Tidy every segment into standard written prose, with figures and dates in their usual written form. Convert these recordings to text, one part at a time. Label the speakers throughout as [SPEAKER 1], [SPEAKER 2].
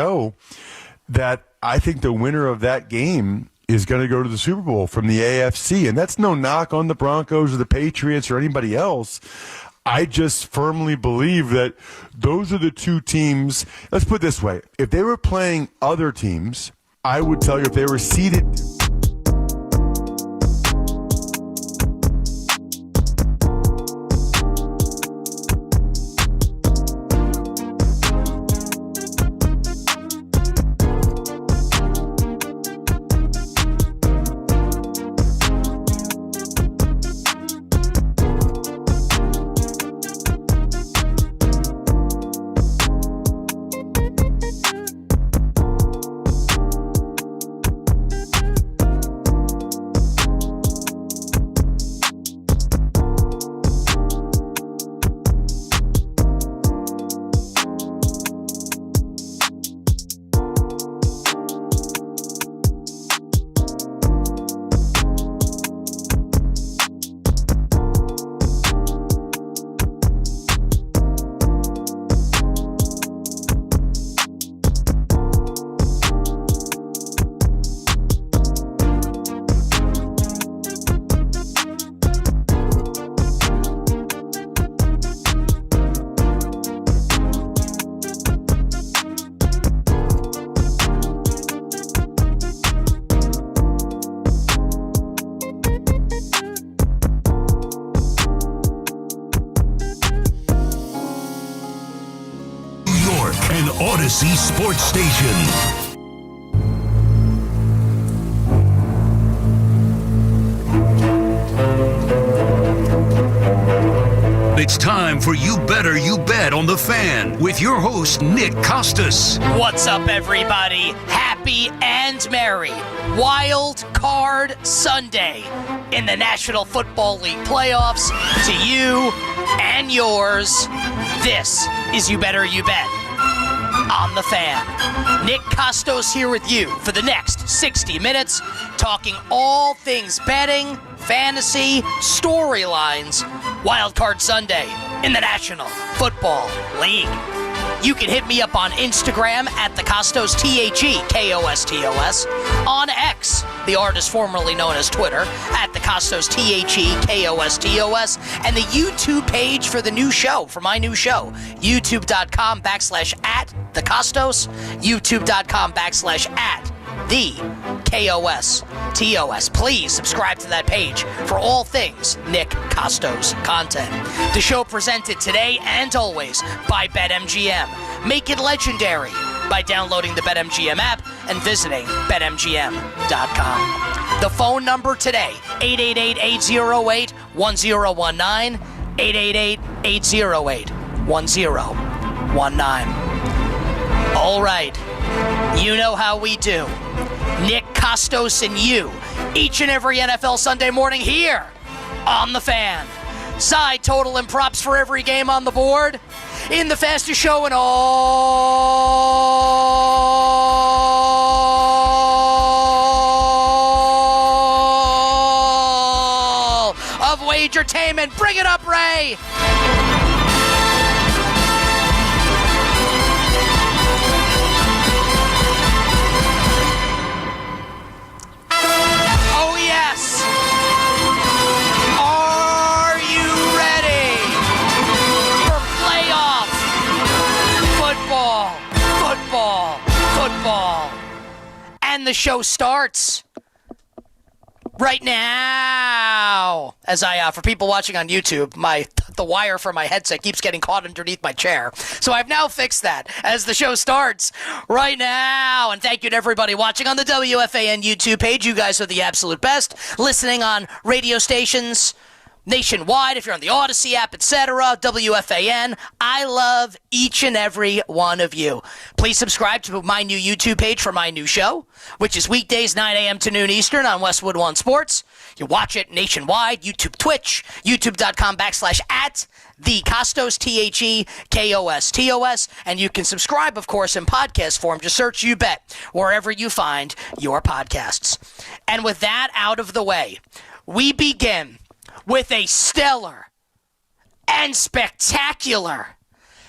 [SPEAKER 1] show that I think the winner of that game is going to go to the Super Bowl from the AFC. And that's no knock on the Broncos or the Patriots or anybody else. I just firmly believe that those are the two teams. Let's put it this way. If they were playing other teams, I would tell you if they were seeded.
[SPEAKER 2] Odyssey Sports Station. It's time for You Better You Bet on the Fan with your host, Nick Costas.
[SPEAKER 3] What's up, everybody? Happy and merry Wild Card Sunday in the National Football League playoffs to you and yours. This is You Better You Bet on the Fan. Nick Costos here with you for the next 60 minutes, talking all things betting, fantasy, storylines, Wild Card Sunday in the National Football League. You can hit me up on Instagram at the Costos, TheKostos, on X, the artist formerly known as Twitter, at the Costos, TheKostos, and the YouTube page for the new show, for my new show, youtube.com/at the Costos, youtube.com/at the KOSTOS. Please subscribe to that page for all things Nick Costos content. The show presented today and always by BetMGM. Make it legendary by downloading the BetMGM app and visiting BetMGM.com. The phone number today, 888-808-1019, 888-808-1019. All right, you know how we do. Nick Costos and you, each and every NFL Sunday morning here on The Fan. Side total and props for every game on the board in the fastest show in all of wagertainment. Bring it up, Ray. And the show starts right now. As for people watching on YouTube, the wire for my headset keeps getting caught underneath my chair. So I've now fixed that as the show starts right now. And thank you to everybody watching on the WFAN YouTube page. You guys are the absolute best. Listening on radio stations nationwide, if you're on the Odyssey app, etc., WFAN. I love each and every one of you. Please subscribe to my new YouTube page for my new show, which is weekdays 9 a.m. to noon Eastern on Westwood One Sports. You watch it nationwide, YouTube, Twitch, youtube.com/at the Costos, TheKostos, and you can subscribe, of course, in podcast form. Just search You Bet wherever you find your podcasts. And with that out of the way, we begin with a stellar and spectacular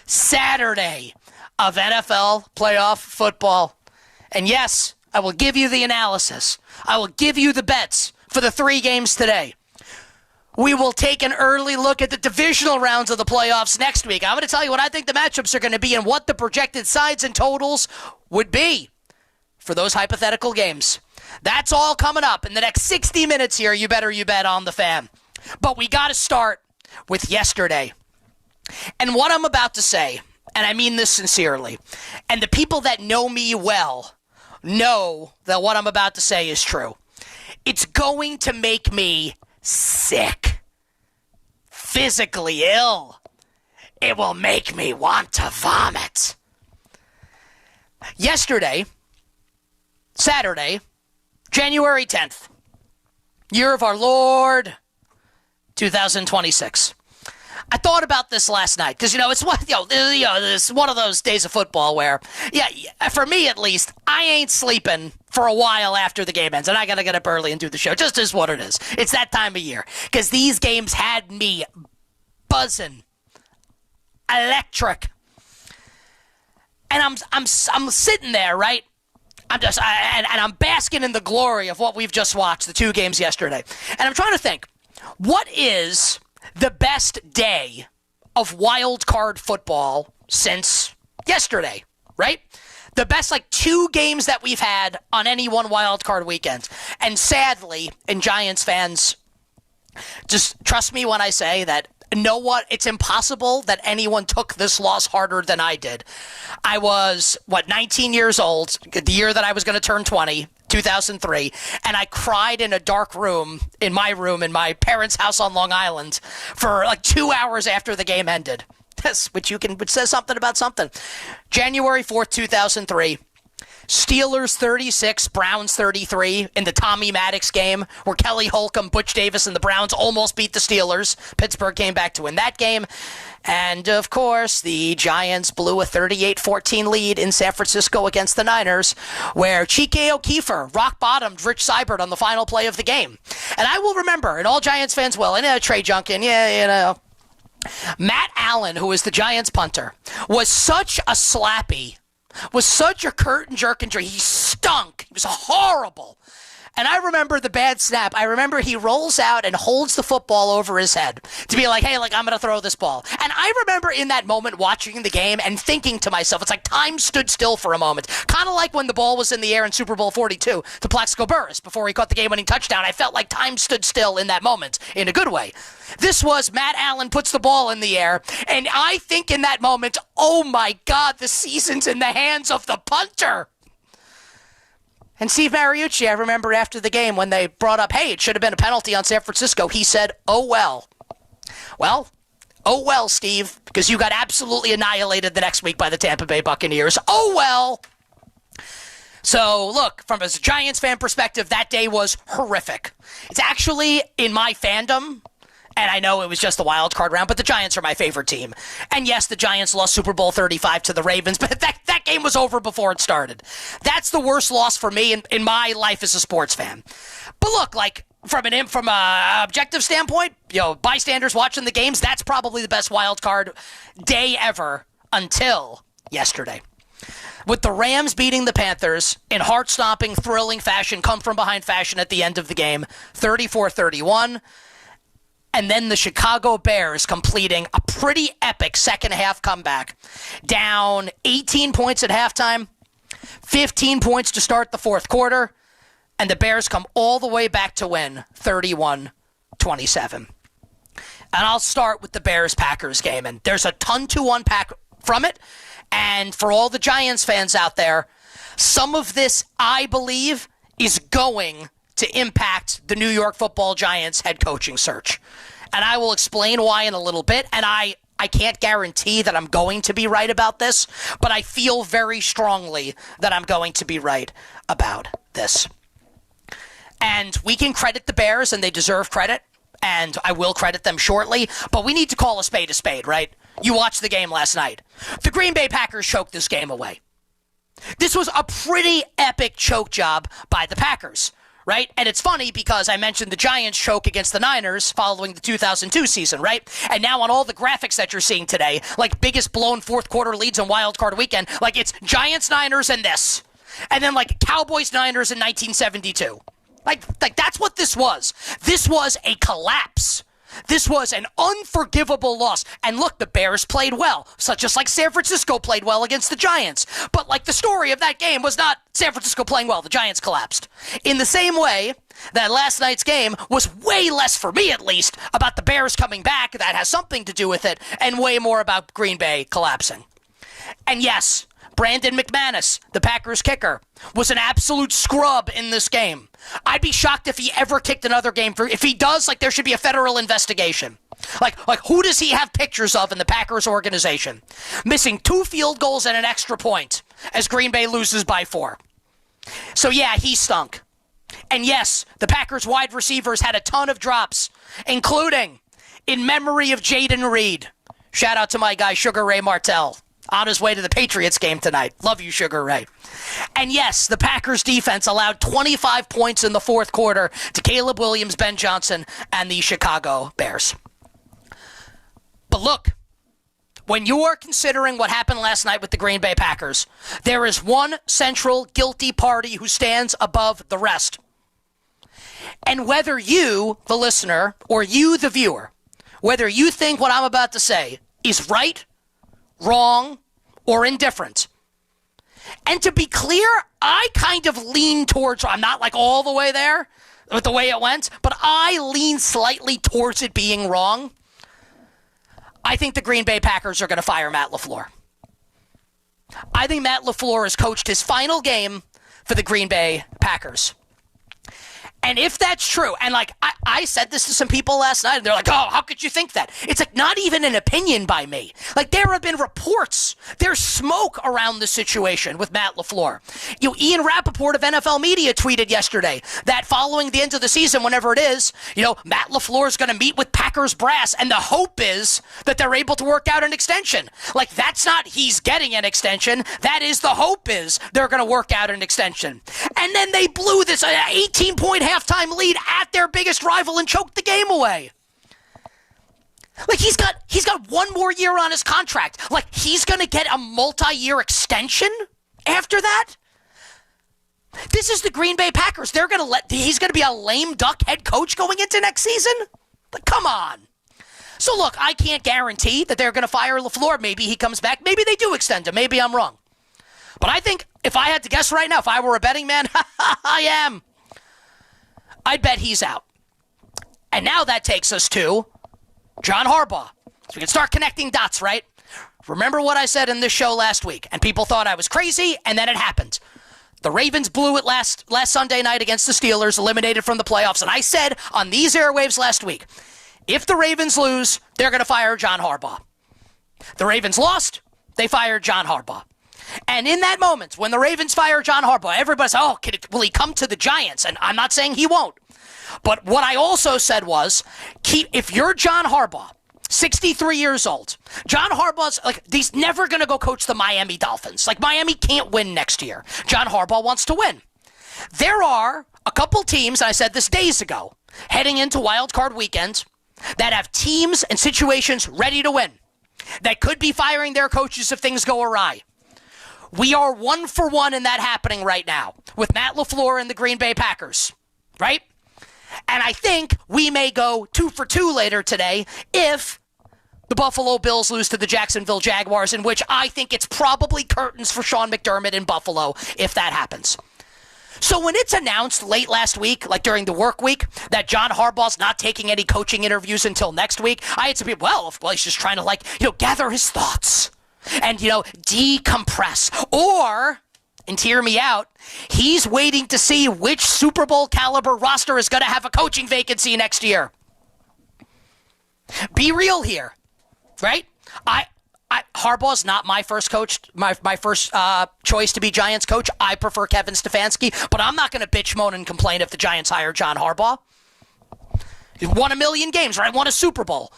[SPEAKER 3] Saturday of NFL playoff football. And yes, I will give you the analysis. I will give you the bets for the 3 games today. We will take an early look at the divisional rounds of the playoffs next week. I'm going to tell you what I think the matchups are going to be and what the projected sides and totals would be for those hypothetical games. That's all coming up in the next 60 minutes here. You better you bet on the Fan. But we got to start with yesterday. And what I'm about to say, and I mean this sincerely, and the people that know me well know that what I'm about to say is true. It's going to make me sick, physically ill. It will make me want to vomit. Yesterday, Saturday, January 10th, year of our Lord, 2026. I thought about this last night because, it's one of those days of football where, for me at least, I ain't sleeping for a while after the game ends, and I got to get up early and do the show. Just is what it is. It's that time of year because these games had me buzzing, electric, and I'm sitting there, right? I'm basking in the glory of what we've just watched, the 2 games yesterday, and I'm trying to think, what is the best day of wild card football since yesterday, right? The best 2 games that we've had on any one wild card weekend. And sadly, and Giants fans, just trust me when I say that, it's impossible that anyone took this loss harder than I did. I was, 19 years old, the year that I was going to turn 20, 2003, and I cried in a dark room in my parents' house on Long Island for 2 hours after the game ended. Yes, which says something about something. January 4th, 2003. Steelers 36, Browns 33 in the Tommy Maddox game where Kelly Holcomb, Butch Davis, and the Browns almost beat the Steelers. Pittsburgh came back to win that game. And, of course, the Giants blew a 38-14 lead in San Francisco against the Niners where Chike O'Keefer rock-bottomed Rich Seibert on the final play of the game. And I will remember, and all Giants fans will, and Trey Junkin, Matt Allen, who was the Giants punter, was such a slappy, was such a curtain jerk injury. He stunk. He was horrible. And I remember the bad snap. I remember he rolls out and holds the football over his head to be like, hey, I'm going to throw this ball. And I remember in that moment watching the game and thinking to myself, it's like time stood still for a moment. Kind of like when the ball was in the air in Super Bowl 42 to Plaxico Burress before he caught the game-winning touchdown. I felt like time stood still in that moment in a good way. This was Matt Allen puts the ball in the air, and I think in that moment, oh my God, the season's in the hands of the punter. And Steve Mariucci, I remember after the game when they brought up, hey, it should have been a penalty on San Francisco, he said, oh well. Well, oh well, Steve, because you got absolutely annihilated the next week by the Tampa Bay Buccaneers. Oh well. So, look, from a Giants fan perspective, that day was horrific. It's actually, in my fandom, and I know it was just the wild card round, but the Giants are my favorite team. And yes, the Giants lost Super Bowl 35 to the Ravens, but that game was over before it started. That's the worst loss for me in my life as a sports fan. But look, from an objective standpoint, bystanders watching the games, that's probably the best wild card day ever until yesterday. With the Rams beating the Panthers in heart-stopping, thrilling fashion, come-from-behind fashion at the end of the game, 34-31. And then the Chicago Bears completing a pretty epic second-half comeback. Down 18 points at halftime, 15 points to start the fourth quarter, and the Bears come all the way back to win 31-27. And I'll start with the Bears-Packers game, and there's a ton to unpack from it. And for all the Giants fans out there, some of this, I believe, is going to impact the New York Football Giants head coaching search. And I will explain why in a little bit. And I can't guarantee that I'm going to be right about this, but I feel very strongly that I'm going to be right about this. And we can credit the Bears, and they deserve credit, and I will credit them shortly, but we need to call a spade, right? You watched the game last night. The Green Bay Packers choked this game away. This was a pretty epic choke job by the Packers, right? And it's funny because I mentioned the Giants choke against the Niners following the 2002 season, right? And now on all the graphics that you're seeing today, like biggest blown fourth quarter leads on Wild Card Weekend, like it's Giants, Niners, and this. And then like Cowboys, Niners in 1972. Like that's what this was. This was a collapse. This was an unforgivable loss. And look, the Bears played well, such as like San Francisco played well against the Giants. But like the story of that game was not San Francisco playing well. The Giants collapsed. In the same way that last night's game was way less, for me at least, about the Bears coming back. That has something to do with it, and way more about Green Bay collapsing. And yes, Brandon McManus, the Packers kicker, was an absolute scrub in this game. I'd be shocked if he ever kicked another game. If he does, like there should be a federal investigation. Like who does he have pictures of in the Packers organization? Missing 2 field goals and an extra point as Green Bay loses by 4. So yeah, he stunk. And yes, the Packers wide receivers had a ton of drops, including in memory of Jaden Reed. Shout out to my guy Sugar Ray Martell, on his way to the Patriots game tonight. Love you, Sugar Ray. And yes, the Packers defense allowed 25 points in the fourth quarter to Caleb Williams, Ben Johnson, and the Chicago Bears. But look, when you are considering what happened last night with the Green Bay Packers, there is one central guilty party who stands above the rest. And whether you, the listener, or you, the viewer, whether you think what I'm about to say is right, wrong, or indifferent. And to be clear, I kind of lean towards, I'm not like all the way there with the way it went, but I lean slightly towards it being wrong. I think the Green Bay Packers are going to fire Matt LaFleur. I think Matt LaFleur has coached his final game for the Green Bay Packers. And if that's true, and like I said this to some people last night, and they're like, oh, how could you think that? It's like not even an opinion by me. Like there have been reports, there's smoke around the situation with Matt LaFleur. Ian Rappaport of NFL Media tweeted yesterday that following the end of the season, whenever it is, Matt LaFleur is going to meet with Packers brass, and the hope is that they're able to work out an extension. Like that's not he's getting an extension. That is the hope is they're going to work out an extension. And then they blew this 18-point halftime lead at their biggest rival and choked the game away. Like he's got one more year on his contract. Like he's going to get a multi-year extension after that. This is the Green Bay Packers. He's going to be a lame duck head coach going into next season? Like come on. So look, I can't guarantee that they're going to fire LaFleur. Maybe he comes back. Maybe they do extend him. Maybe I'm wrong. But I think if I had to guess right now, if I were a betting man, I am. I'd bet he's out. And now that takes us to John Harbaugh. So we can start connecting dots, right? Remember what I said in this show last week, and people thought I was crazy, and then it happened. The Ravens blew it last Sunday night against the Steelers, eliminated from the playoffs, and I said on these airwaves last week, if the Ravens lose, they're going to fire John Harbaugh. The Ravens lost, they fired John Harbaugh. And in that moment, when the Ravens fire John Harbaugh, everybody said, will he come to the Giants? And I'm not saying he won't. But what I also said was, if you're John Harbaugh, 63 years old, John Harbaugh's, he's never going to go coach the Miami Dolphins. Like, Miami can't win next year. John Harbaugh wants to win. There are a couple teams, and I said this days ago, heading into Wild Card Weekend, that have teams and situations ready to win, that could be firing their coaches if things go awry. We are 1 for 1 in that happening right now with Matt LaFleur and the Green Bay Packers, right? And I think we may go 2 for 2 later today if the Buffalo Bills lose to the Jacksonville Jaguars, in which I think it's probably curtains for Sean McDermott in Buffalo if that happens. So when it's announced late last week, like during the work week, that John Harbaugh's not taking any coaching interviews until next week, I had some people, well, he's just trying to gather his thoughts. And, decompress. Or, and hear me out, he's waiting to see which Super Bowl caliber roster is going to have a coaching vacancy next year. Be real here, right? Harbaugh's not my first coach, my first choice to be Giants coach. I prefer Kevin Stefanski, but I'm not going to bitch, moan, and complain if the Giants hire John Harbaugh. He won 1 million games, right? Won a Super Bowl.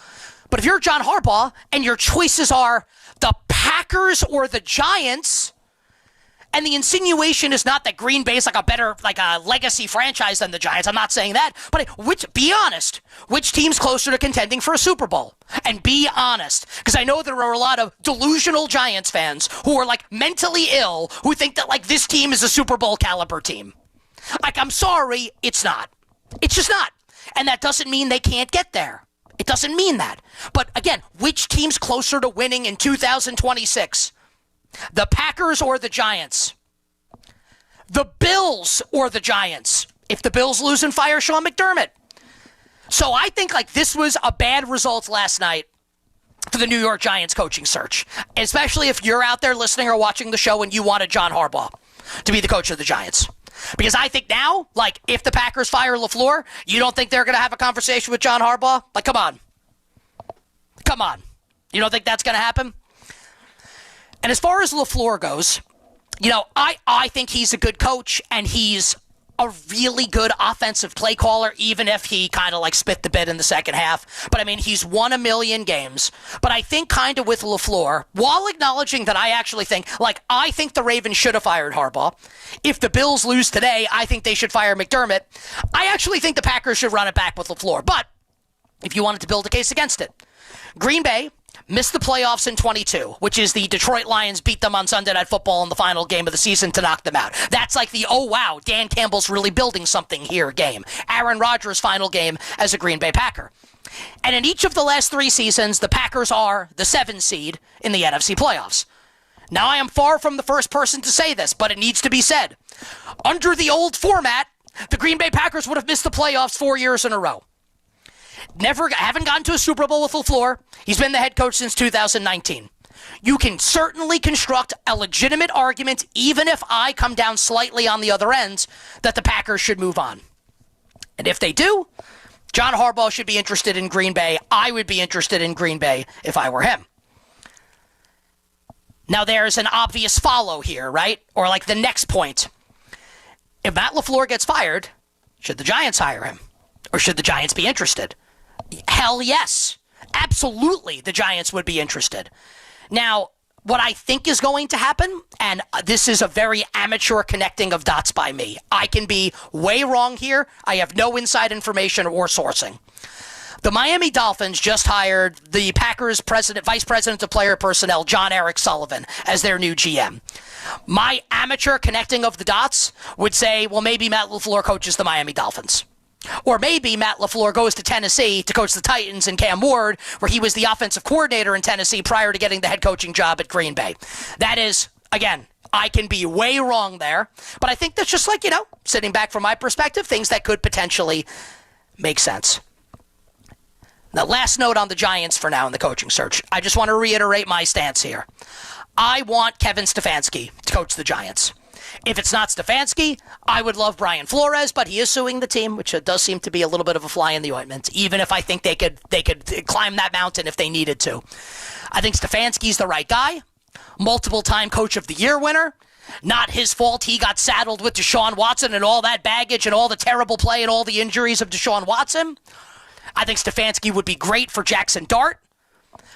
[SPEAKER 3] But if you're John Harbaugh and your choices are the Packers or the Giants, And the insinuation is not that Green Bay is like a legacy franchise than the Giants. I'm not saying that. But be honest. Which team's closer to contending for a Super Bowl? And be honest. Because I know there are a lot of delusional Giants fans who are like mentally ill who think that like this team is a Super Bowl caliber team. Like, I'm sorry, it's not. It's just not. And that doesn't mean they can't get there. It doesn't mean that. But again, which team's closer to winning in 2026? The Packers or the Giants? The Bills or the Giants? If the Bills lose and fire Sean McDermott. So I think like this was a bad result last night for the New York Giants coaching search. Especially if you're out there listening or watching the show and you wanted John Harbaugh to be the coach of the Giants. Because I think now, like, if the Packers fire LaFleur, you don't think they're going to have a conversation with John Harbaugh? Like, come on. Come on. You don't think that's going to happen? And as far as LaFleur goes, you know, I think he's a good coach, and he's a really good offensive play caller, even if he kind of like spit the bit in the second half. But I mean, he's won a million games. But I think kind of with LaFleur, while acknowledging that I actually think, I think the Ravens should have fired Harbaugh. If the Bills lose today, I think they should fire McDermott. I actually think the Packers should run it back with LaFleur. But if you wanted to build a case against it, Green Bay missed the playoffs in 22, which is the Detroit Lions beat them on Sunday Night Football in the final game of the season to knock them out. That's like the, oh wow, Dan Campbell's really building something here game. Aaron Rodgers' final game as a Green Bay Packer. And in each of the last 3 seasons, the Packers are the 7 seed in the NFC playoffs. Now, I am far from the first person to say this, but it needs to be said. Under the old format, the Green Bay Packers would have missed the playoffs 4 years in a row. Haven't gotten to a Super Bowl with LaFleur. He's been the head coach since 2019. You can certainly construct a legitimate argument, even if I come down slightly on the other end, that the Packers should move on. And if they do, John Harbaugh should be interested in Green Bay. I would be interested in Green Bay if I were him. Now, there's an obvious follow here, right? Or like the next point. If Matt LaFleur gets fired, should the Giants hire him? Or should the Giants be interested? Hell yes. Absolutely, the Giants would be interested. Now, what I think is going to happen, and this is a very amateur connecting of dots by me. I can be way wrong here. I have no inside information or sourcing. The Miami Dolphins just hired the Packers vice president of player personnel, John Eric Sullivan, as their new GM. My amateur connecting of the dots would say, well, maybe Matt LaFleur coaches the Miami Dolphins. Or maybe Matt LaFleur goes to Tennessee to coach the Titans and Cam Ward, where he was the offensive coordinator in Tennessee prior to getting the head coaching job at Green Bay. That is, again, I can be way wrong there, but I think that's just like, sitting back from my perspective, things that could potentially make sense. Now, last note on the Giants for now in the coaching search. I just want to reiterate my stance here. I want Kevin Stefanski to coach the Giants. If it's not Stefanski, I would love Brian Flores, but he is suing the team, which does seem to be a little bit of a fly in the ointment, even if I think they could climb that mountain if they needed to. I think Stefanski's the right guy. Multiple-time Coach of the Year winner. Not his fault he got saddled with Deshaun Watson and all that baggage and all the terrible play and all the injuries of Deshaun Watson. I think Stefanski would be great for Jackson Dart.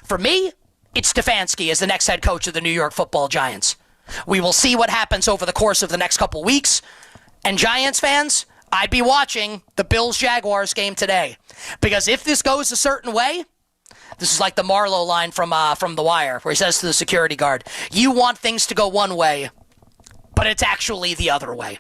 [SPEAKER 3] For me, it's Stefanski as the next head coach of the New York Football Giants. We will see what happens over the course of the next couple weeks. And Giants fans, I'd be watching the Bills-Jaguars game today. Because if this goes a certain way, this is like the Marlowe line from The Wire, where he says to the security guard, you want things to go one way, but it's actually the other way.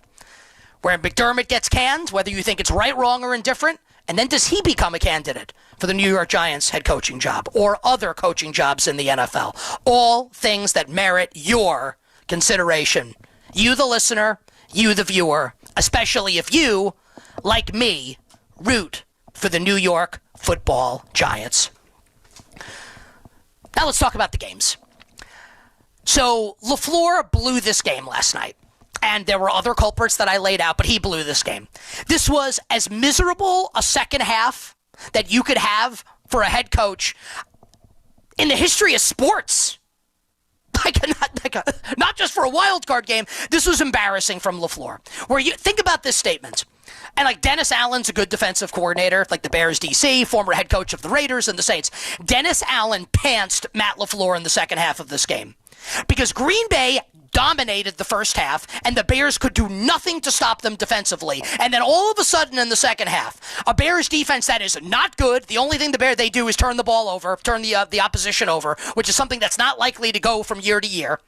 [SPEAKER 3] Where McDermott gets canned, whether you think it's right, wrong, or indifferent, and then does he become a candidate for the New York Giants head coaching job or other coaching jobs in the NFL? All things that merit your consideration. You, the listener, you, the viewer, especially if you, like me, root for the New York Football Giants. Now let's talk about the games. So LaFleur blew this game last night. And there were other culprits that I laid out, but he blew this game. This was as miserable a second half that you could have for a head coach in the history of sports. Not just for a wild card game. This was embarrassing from LaFleur. Where you think about this statement. And like Dennis Allen's a good defensive coordinator, like the Bears DC, former head coach of the Raiders and the Saints. Dennis Allen pantsed Matt LaFleur in the second half of this game. Because Green Bay dominated the first half, and the Bears could do nothing to stop them defensively. And then all of a sudden in the second half, a Bears defense that is not good. The only thing they do is turn the ball over, turn the opposition over, which is something that's not likely to go from year to year.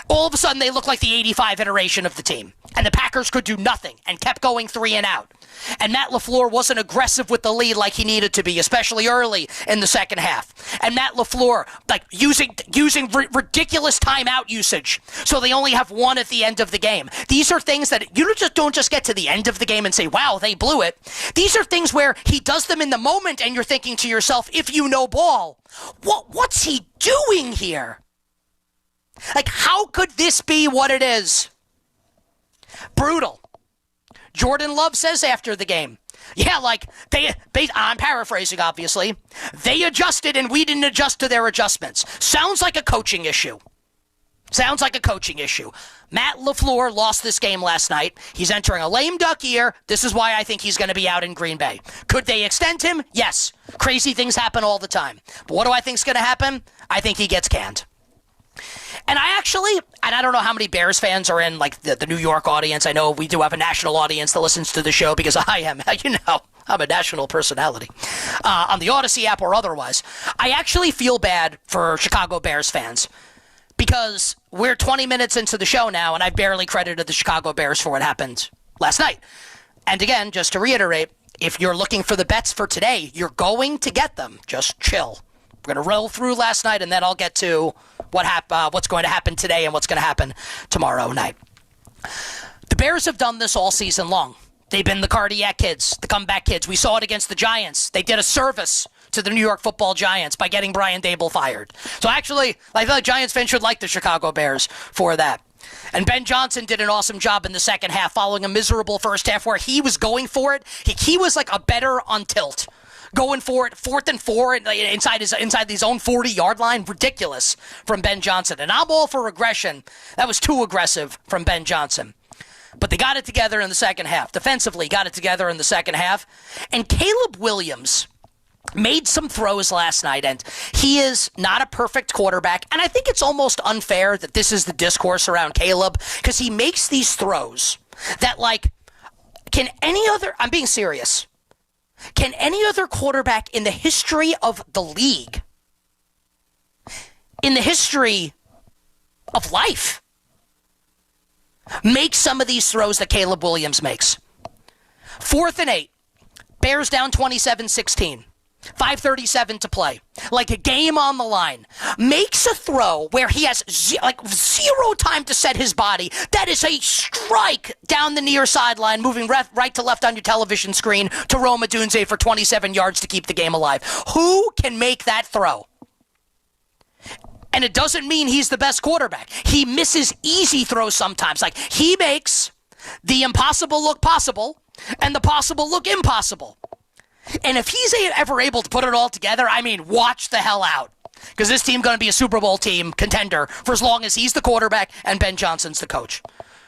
[SPEAKER 3] All of a sudden, they look like the 85 iteration of the team. And the Packers could do nothing and kept going 3 and out. And Matt LaFleur wasn't aggressive with the lead like he needed to be, especially early in the second half. And Matt LaFleur, using ridiculous timeout usage, so they only have one at the end of the game. These are things that you don't just get to the end of the game and say, wow, they blew it. These are things where he does them in the moment, and you're thinking to yourself, if you know ball, what's he doing here? How could this be what it is? Brutal. Jordan Love says after the game, I'm paraphrasing, obviously, they adjusted and we didn't adjust to their adjustments. Sounds like a coaching issue. Matt LaFleur lost this game last night. He's entering a lame duck year. This is why I think he's going to be out in Green Bay. Could they extend him? Yes. Crazy things happen all the time. But what do I think is going to happen? I think he gets canned. And I don't know how many Bears fans are in the New York audience. I know we do have a national audience that listens to the show because I'm a national personality on the Odyssey app or otherwise. I actually feel bad for Chicago Bears fans because we're 20 minutes into the show now and I barely credited the Chicago Bears for what happened last night. And again, just to reiterate, if you're looking for the bets for today, you're going to get them. Just chill. We're going to roll through last night, and then I'll get to what's going to happen today and what's going to happen tomorrow night. The Bears have done this all season long. They've been the cardiac kids, the comeback kids. We saw it against the Giants. They did a service to the New York Football Giants by getting Brian Daboll fired. So actually, I feel like Giants fans should like the Chicago Bears for that. And Ben Johnson did an awesome job in the second half, following a miserable first half where he was going for it. He was like a better on tilt. Going for it, 4th and 4 inside his own 40-yard line. Ridiculous from Ben Johnson. And I'm all for regression. That was too aggressive from Ben Johnson. But they got it together in the second half. Defensively, got it together in the second half. And Caleb Williams made some throws last night, and he is not a perfect quarterback. And I think it's almost unfair that this is the discourse around Caleb, because he makes these throws that, I'm being serious. Can any other quarterback in the history of the league, in the history of life, make some of these throws that Caleb Williams makes? 4th and 8. Bears down 27-16. 5:37 to play. Like a game on the line. Makes a throw where he has zero time to set his body. That is a strike down the near sideline, moving right to left on your television screen to Rome Odunze for 27 yards to keep the game alive. Who can make that throw? And it doesn't mean he's the best quarterback. He misses easy throws sometimes. He makes the impossible look possible and the possible look impossible. And if he's ever able to put it all together, watch the hell out. Because this team's going to be a Super Bowl team contender for as long as he's the quarterback and Ben Johnson's the coach.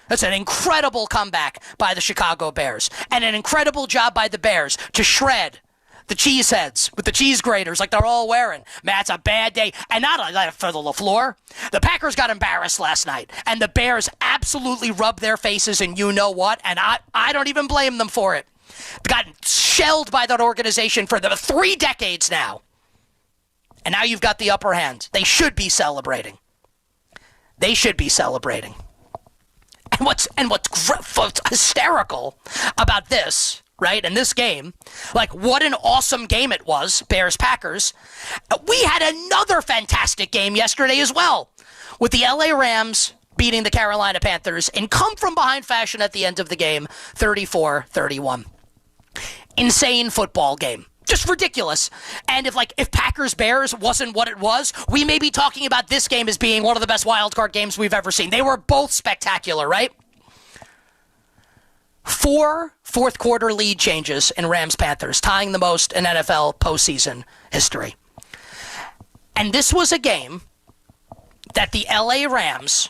[SPEAKER 3] That's an incredible comeback by the Chicago Bears. And an incredible job by the Bears to shred the cheeseheads with the cheese graters like they're all wearing. Man, it's a bad day. And not only for the LaFleur. The Packers got embarrassed last night. And the Bears absolutely rubbed their faces in you know what. And I don't even blame them for it. Gotten shelled by that organization for 3 decades now. And now you've got the upper hand. They should be celebrating. And what's hysterical about this, right, in this game, what an awesome game it was, Bears-Packers. We had another fantastic game yesterday as well, with the LA Rams beating the Carolina Panthers in come-from-behind fashion at the end of the game, 34-31. Insane football game. Just ridiculous. And if Packers-Bears wasn't what it was, we may be talking about this game as being one of the best wildcard games we've ever seen. They were both spectacular, right? 4 fourth-quarter lead changes in Rams-Panthers, tying the most in NFL postseason history. And this was a game that the LA Rams...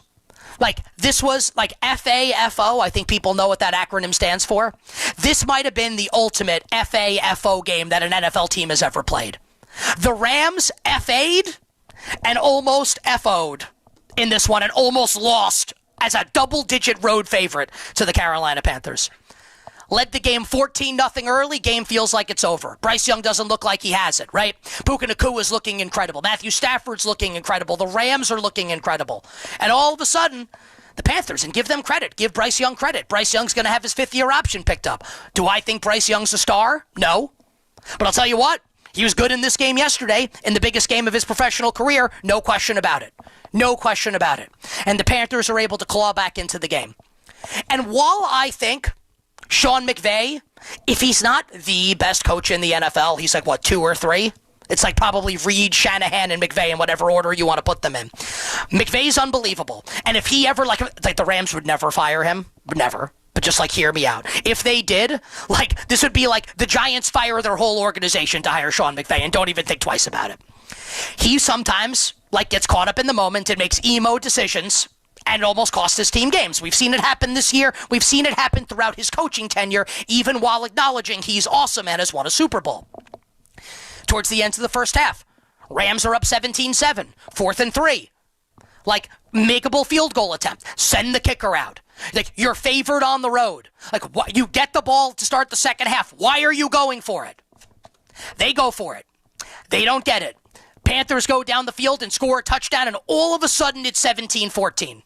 [SPEAKER 3] this was FAFO. I think people know what that acronym stands for. This might have been the ultimate FAFO game that an NFL team has ever played. The Rams FA'd and almost FO'd in this one and almost lost as a double-digit road favorite to the Carolina Panthers. Led the game 14-0 early. Game feels like it's over. Bryce Young doesn't look like he has it, right? Puka Nacua is looking incredible. Matthew Stafford's looking incredible. The Rams are looking incredible. And all of a sudden, the Panthers, and give them credit, give Bryce Young credit. Bryce Young's going to have his fifth-year option picked up. Do I think Bryce Young's a star? No. But I'll tell you what, he was good in this game yesterday, in the biggest game of his professional career. No question about it. No question about it. And the Panthers are able to claw back into the game. And while I think Sean McVay, if he's not the best coach in the NFL, he's like, 2 or 3? It's like probably Reed, Shanahan, and McVay in whatever order you want to put them in. McVay's unbelievable. And if he ever, like the Rams would never fire him. Never. But just hear me out. If they did, this would be like the Giants fire their whole organization to hire Sean McVay and don't even think twice about it. He sometimes, gets caught up in the moment and makes emo decisions and it almost cost his team games. We've seen it happen this year. We've seen it happen throughout his coaching tenure, even while acknowledging he's awesome and has won a Super Bowl. Towards the end of the first half, Rams are up 17-7, 4th and 3. Makeable field goal attempt. Send the kicker out. You're favored on the road. You get the ball to start the second half. Why are you going for it? They go for it. They don't get it. Panthers go down the field and score a touchdown, and all of a sudden it's 17-14.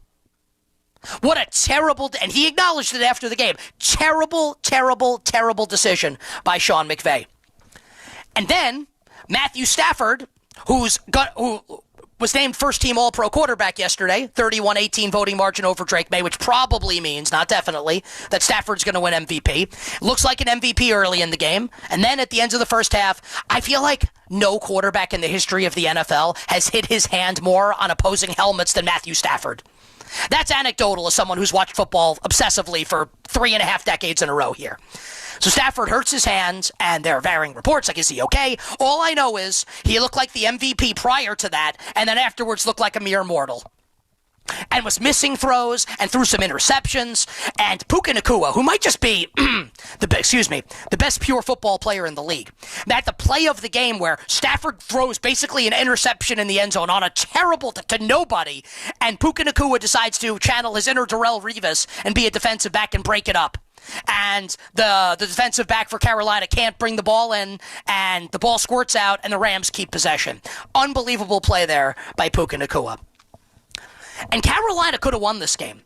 [SPEAKER 3] What a terrible, and he acknowledged it after the game, terrible, terrible, terrible decision by Sean McVay. And then Matthew Stafford, who was named first-team All-Pro quarterback yesterday, 31-18 voting margin over Drake May, which probably means, not definitely, that Stafford's going to win MVP. Looks like an MVP early in the game. And then at the end of the first half, I feel like no quarterback in the history of the NFL has hit his hand more on opposing helmets than Matthew Stafford. That's anecdotal as someone who's watched football obsessively for 3.5 decades in a row here. So Stafford hurts his hands, and there are varying reports, is he okay? All I know is he looked like the MVP prior to that, and then afterwards looked like a mere mortal. And was missing throws, and threw some interceptions, and Puka Nacua, who might just be the best pure football player in the league. At the play of the game where Stafford throws basically an interception in the end zone on a terrible to nobody, and Puka Nacua decides to channel his inner Darrelle Revis and be a defensive back and break it up. And the defensive back for Carolina can't bring the ball in, and the ball squirts out, and the Rams keep possession. Unbelievable play there by Puka Nacua. And Carolina could have won this game.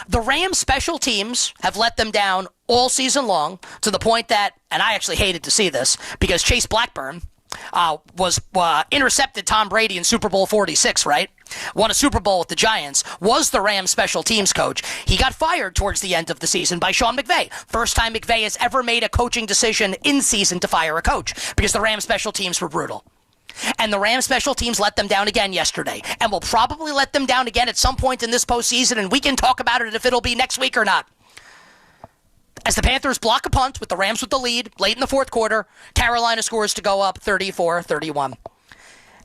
[SPEAKER 3] The Rams special teams have let them down all season long to the point that, and I actually hated to see this, because Chase Blackburn intercepted Tom Brady in Super Bowl 46, right? Won a Super Bowl with the Giants, was the Rams special teams coach. He got fired towards the end of the season by Sean McVay. First time McVay has ever made a coaching decision in season to fire a coach, because the Rams special teams were brutal. And the Rams special teams let them down again yesterday, and will probably let them down again at some point in this postseason, and we can talk about it if it'll be next week or not. As the Panthers block a punt with the Rams with the lead late in the fourth quarter, Carolina scores to go up 34-31.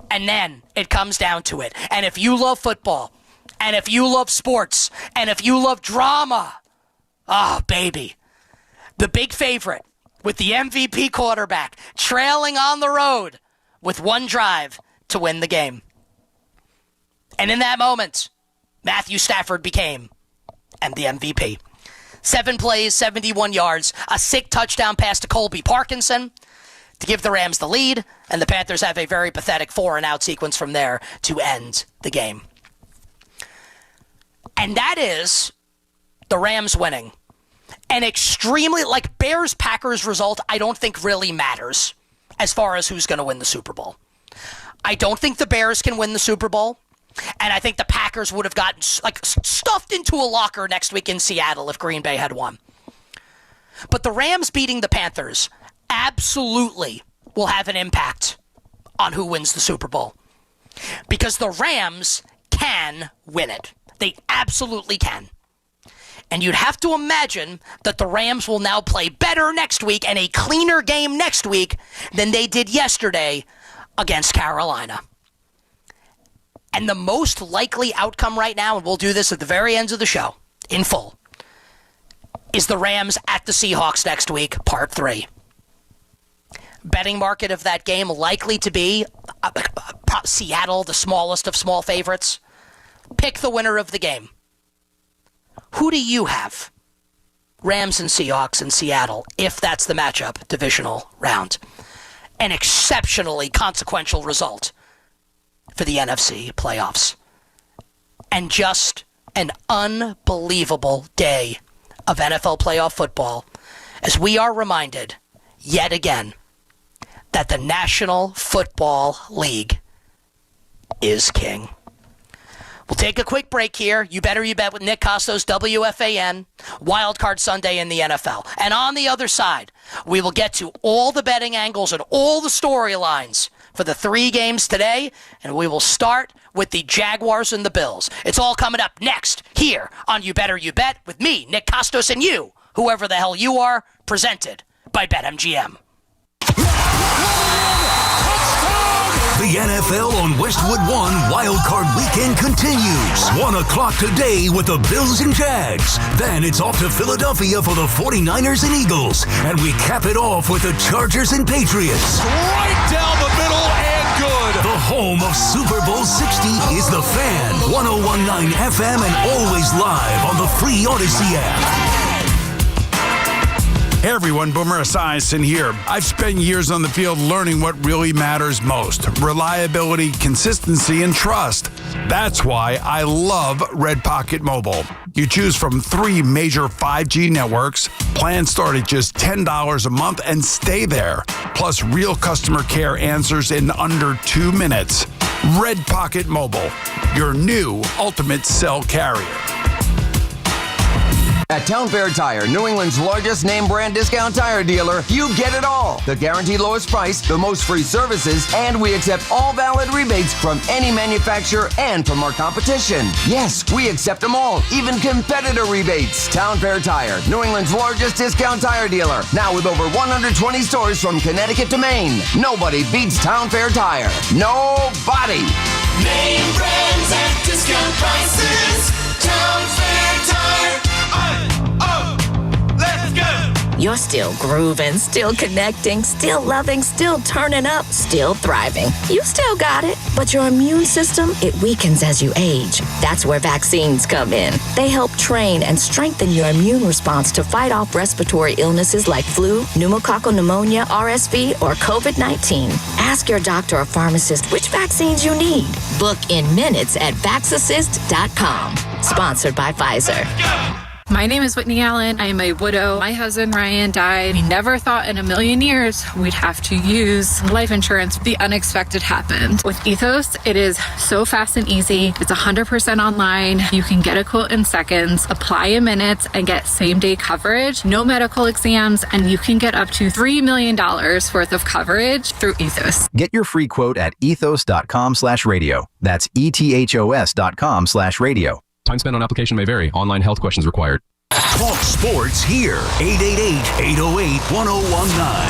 [SPEAKER 3] And then it comes down to it. And if you love football, and if you love sports, and if you love drama, baby, the big favorite with the MVP quarterback trailing on the road with one drive to win the game. And in that moment, Matthew Stafford became the MVP. 7 plays, 71 yards, a sick touchdown pass to Colby Parkinson to give the Rams the lead, and the Panthers have a very pathetic 4-and-out sequence from there to end the game. And that is the Rams winning. An extremely, Bears-Packers result, I don't think really matters as far as who's going to win the Super Bowl. I don't think the Bears can win the Super Bowl. And I think the Packers would have gotten stuffed into a locker next week in Seattle if Green Bay had won. But the Rams beating the Panthers absolutely will have an impact on who wins the Super Bowl. Because the Rams can win it. They absolutely can. And you'd have to imagine that the Rams will now play better next week and a cleaner game next week than they did yesterday against Carolina. And the most likely outcome right now, and we'll do this at the very end of the show, in full, is the Rams at the Seahawks next week, part 3. Betting market of that game likely to be Seattle, the smallest of small favorites, pick the winner of the game. Who do you have? Rams and Seahawks in Seattle, if that's the matchup, divisional round. An exceptionally consequential result for the NFC playoffs. And just an unbelievable day of NFL playoff football as we are reminded, yet again, that the National Football League is king. We'll take a quick break here. You Better You Bet with Nick Costos, WFAN, Wild Card Sunday in the NFL. And on the other side, we will get to all the betting angles and all the storylines for the 3 games today, and we will start with the Jaguars and the Bills. It's all coming up next here on You Better You Bet with me, Nick Costos, and you, whoever the hell you are, presented by BetMGM.
[SPEAKER 2] The NFL on Westwood One Wild Card Weekend continues. 1 o'clock today with the Bills and Jags. Then it's off to Philadelphia for the 49ers and Eagles. And we cap it off with the Chargers and Patriots.
[SPEAKER 4] Right down the middle and good.
[SPEAKER 2] The home of Super Bowl 60 is The Fan. 101.9 FM and always live on the free Odyssey app.
[SPEAKER 5] Hey everyone, Boomer Esiason here. I've spent years on the field learning what really matters most: reliability, consistency, and trust. That's why I love Red Pocket Mobile. You choose from 3 major 5G networks. Plans start at just $10 a month and stay there. Plus real customer care answers in under 2 minutes. Red Pocket Mobile, your new ultimate cell carrier.
[SPEAKER 6] At Town Fair Tire, New England's largest name brand discount tire dealer, you get it all. The guaranteed lowest price, the most free services, and we accept all valid rebates from any manufacturer and from our competition. Yes, we accept them all, even competitor rebates. Town Fair Tire, New England's largest discount tire dealer. Now with over 120 stores from Connecticut to Maine. Nobody beats Town Fair Tire. Nobody.
[SPEAKER 7] Name brands at discount prices. Town Fair Tire. Let's go!
[SPEAKER 8] You're still grooving, still connecting, still loving, still turning up, still thriving. You still got it, but your immune system, it weakens as you age. That's where vaccines come in. They help train and strengthen your immune response to fight off respiratory illnesses like flu, pneumococcal pneumonia, RSV, or COVID-19. Ask your doctor or pharmacist which vaccines you need. Book in minutes at vaxassist.com. Sponsored by Pfizer.
[SPEAKER 9] My name is Whitney Allen. I am a widow. My husband, Ryan, died. We never thought in a million years we'd have to use life insurance. The unexpected happened. With Ethos, it is so fast and easy. It's 100% online. You can get a quote in seconds, apply in minutes, and get same-day coverage. No medical exams, and you can get up to $3 million worth of coverage through Ethos.
[SPEAKER 10] Get your free quote at ethos.com/radio. That's ethos.com/radio.
[SPEAKER 11] Time spent on application may vary. Online health questions required.
[SPEAKER 2] Talk sports here. 888-808-1019.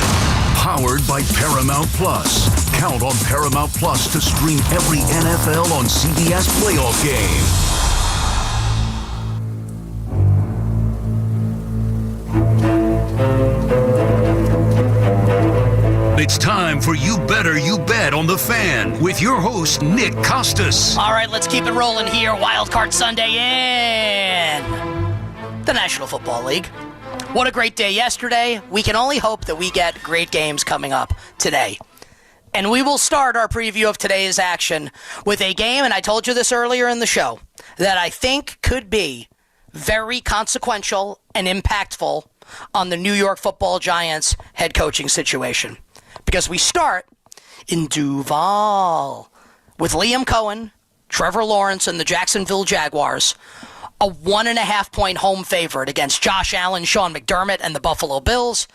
[SPEAKER 2] Powered by Paramount Plus. Count on Paramount Plus to stream every NFL on CBS playoff game. It's time for You Better You Bet on The Fan with your host, Nick Costos.
[SPEAKER 3] All right, let's keep it rolling here. Wild Card Sunday in the National Football League. What a great day yesterday. We can only hope that we get great games coming up today. And we will start our preview of today's action with a game, and I told you this earlier in the show, that I think could be very consequential and impactful on the New York Football Giants head coaching situation. Because we start in Duval with Liam Cohen, Trevor Lawrence, and the Jacksonville Jaguars, a 1.5-point home favorite against Josh Allen, Sean McDermott, and the Buffalo Bills.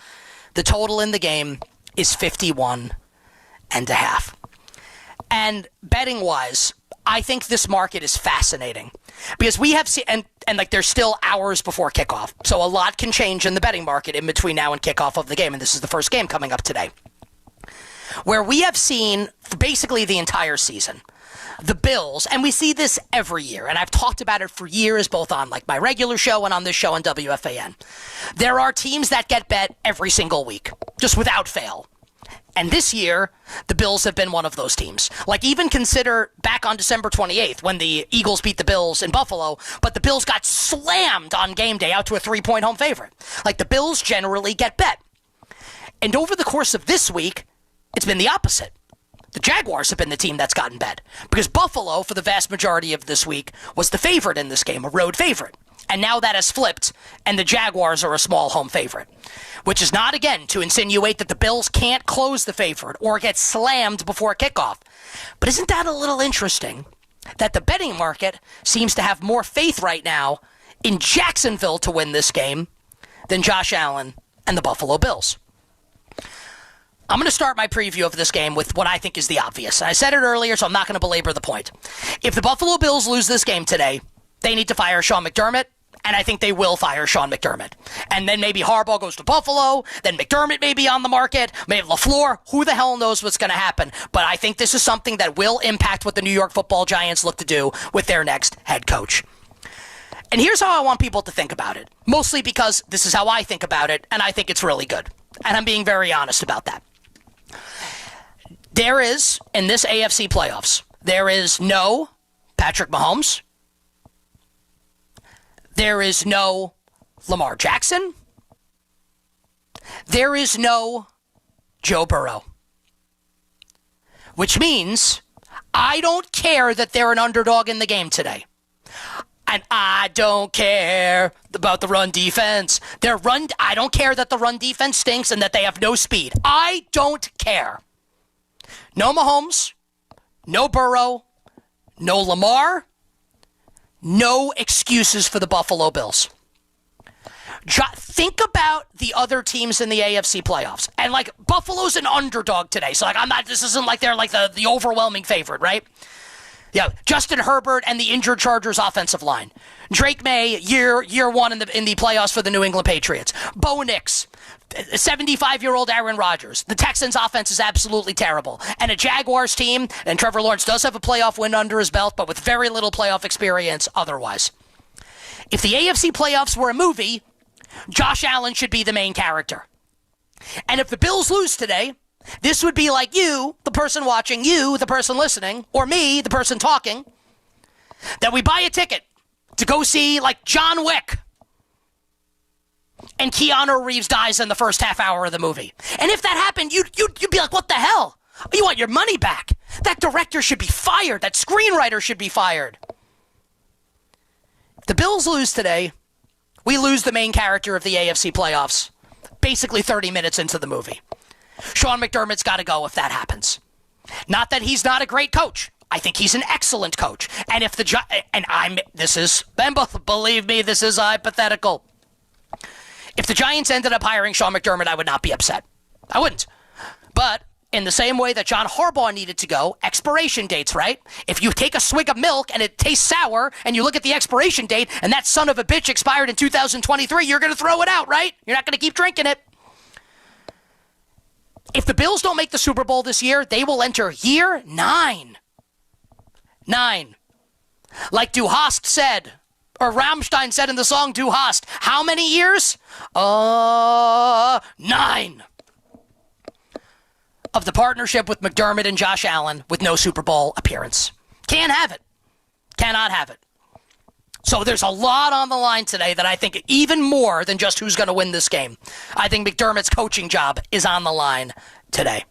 [SPEAKER 3] The total in the game is 51.5. And betting-wise, I think this market is fascinating because we have seen, and like there's still hours before kickoff, so a lot can change in the betting market in between now and kickoff of the game, and this is the first game coming up today, where we have seen basically the entire season, the Bills, and we see this every year, and I've talked about it for years, both on like my regular show and on this show on WFAN. There are teams that get bet every single week, just without fail. And this year, the Bills have been one of those teams. Like, even consider back on December 28th when the Eagles beat the Bills in Buffalo, but the Bills got slammed on game day out to a 3-point home favorite. Like, the Bills generally get bet. And over the course of this week, it's been the opposite. The Jaguars have been the team that's gotten bet. Because Buffalo, for the vast majority of this week, was the favorite in this game, a road favorite. And now that has flipped, and the Jaguars are a small home favorite. Which is not, again, to insinuate that the Bills can't close the favorite or get slammed before kickoff. But isn't that a little interesting that the betting market seems to have more faith right now in Jacksonville to win this game than Josh Allen and the Buffalo Bills? I'm going to start my preview of this game with what I think is the obvious. I said it earlier, so I'm not going to belabor the point. If the Buffalo Bills lose this game today, they need to fire Sean McDermott. And I think they will fire Sean McDermott. And then maybe Harbaugh goes to Buffalo. Then McDermott may be on the market. Maybe LaFleur. Who the hell knows what's going to happen? But I think this is something that will impact what the New York Football Giants look to do with their next head coach. And here's how I want people to think about it. Mostly because this is how I think about it, and I think it's really good. And I'm being very honest about that. There is, in this AFC playoffs, there is no Patrick Mahomes. There is no Lamar Jackson. There is no Joe Burrow. Which means I don't care that they're an underdog in the game today. And I don't care about the run defense. I don't care that the run defense stinks and that they have no speed. I don't care. No Mahomes, no Burrow, no Lamar. No excuses for the Buffalo Bills. Think about the other teams in the AFC playoffs. And, like, Buffalo's an underdog today. So, like, this isn't like they're, like, the overwhelming favorite, right? Yeah, Justin Herbert and the injured Chargers offensive line. Drake May, year one in the playoffs for the New England Patriots. Bo Nix, 75-year-old Aaron Rodgers. The Texans' offense is absolutely terrible. And a Jaguars team, and Trevor Lawrence does have a playoff win under his belt, but with very little playoff experience otherwise. If the AFC playoffs were a movie, Josh Allen should be the main character. And if the Bills lose today, this would be like you, the person watching, you, the person listening, or me, the person talking, that we buy a ticket to go see, like, John Wick, and Keanu Reeves dies in the first half hour of the movie. And if that happened, you'd be like, what the hell? You want your money back. That director should be fired. That screenwriter should be fired. The Bills lose today. We lose the main character of the AFC playoffs basically 30 minutes into the movie. Sean McDermott's got to go if that happens. Not that he's not a great coach. I think he's an excellent coach. And if believe me, this is hypothetical. If the Giants ended up hiring Sean McDermott, I would not be upset. I wouldn't. But in the same way that John Harbaugh needed to go, expiration dates, right? If you take a swig of milk and it tastes sour and you look at the expiration date and that son of a bitch expired in 2023, you're going to throw it out, right? You're not going to keep drinking it. If the Bills don't make the Super Bowl this year, they will enter year 9. 9. Like Du Hast said, or Rammstein said in the song Du Hast, how many years? 9. Of the partnership with McDermott and Josh Allen with no Super Bowl appearance. Can't have it. Cannot have it. So there's a lot on the line today that I think even more than just who's going to win this game. I think McDermott's coaching job is on the line today.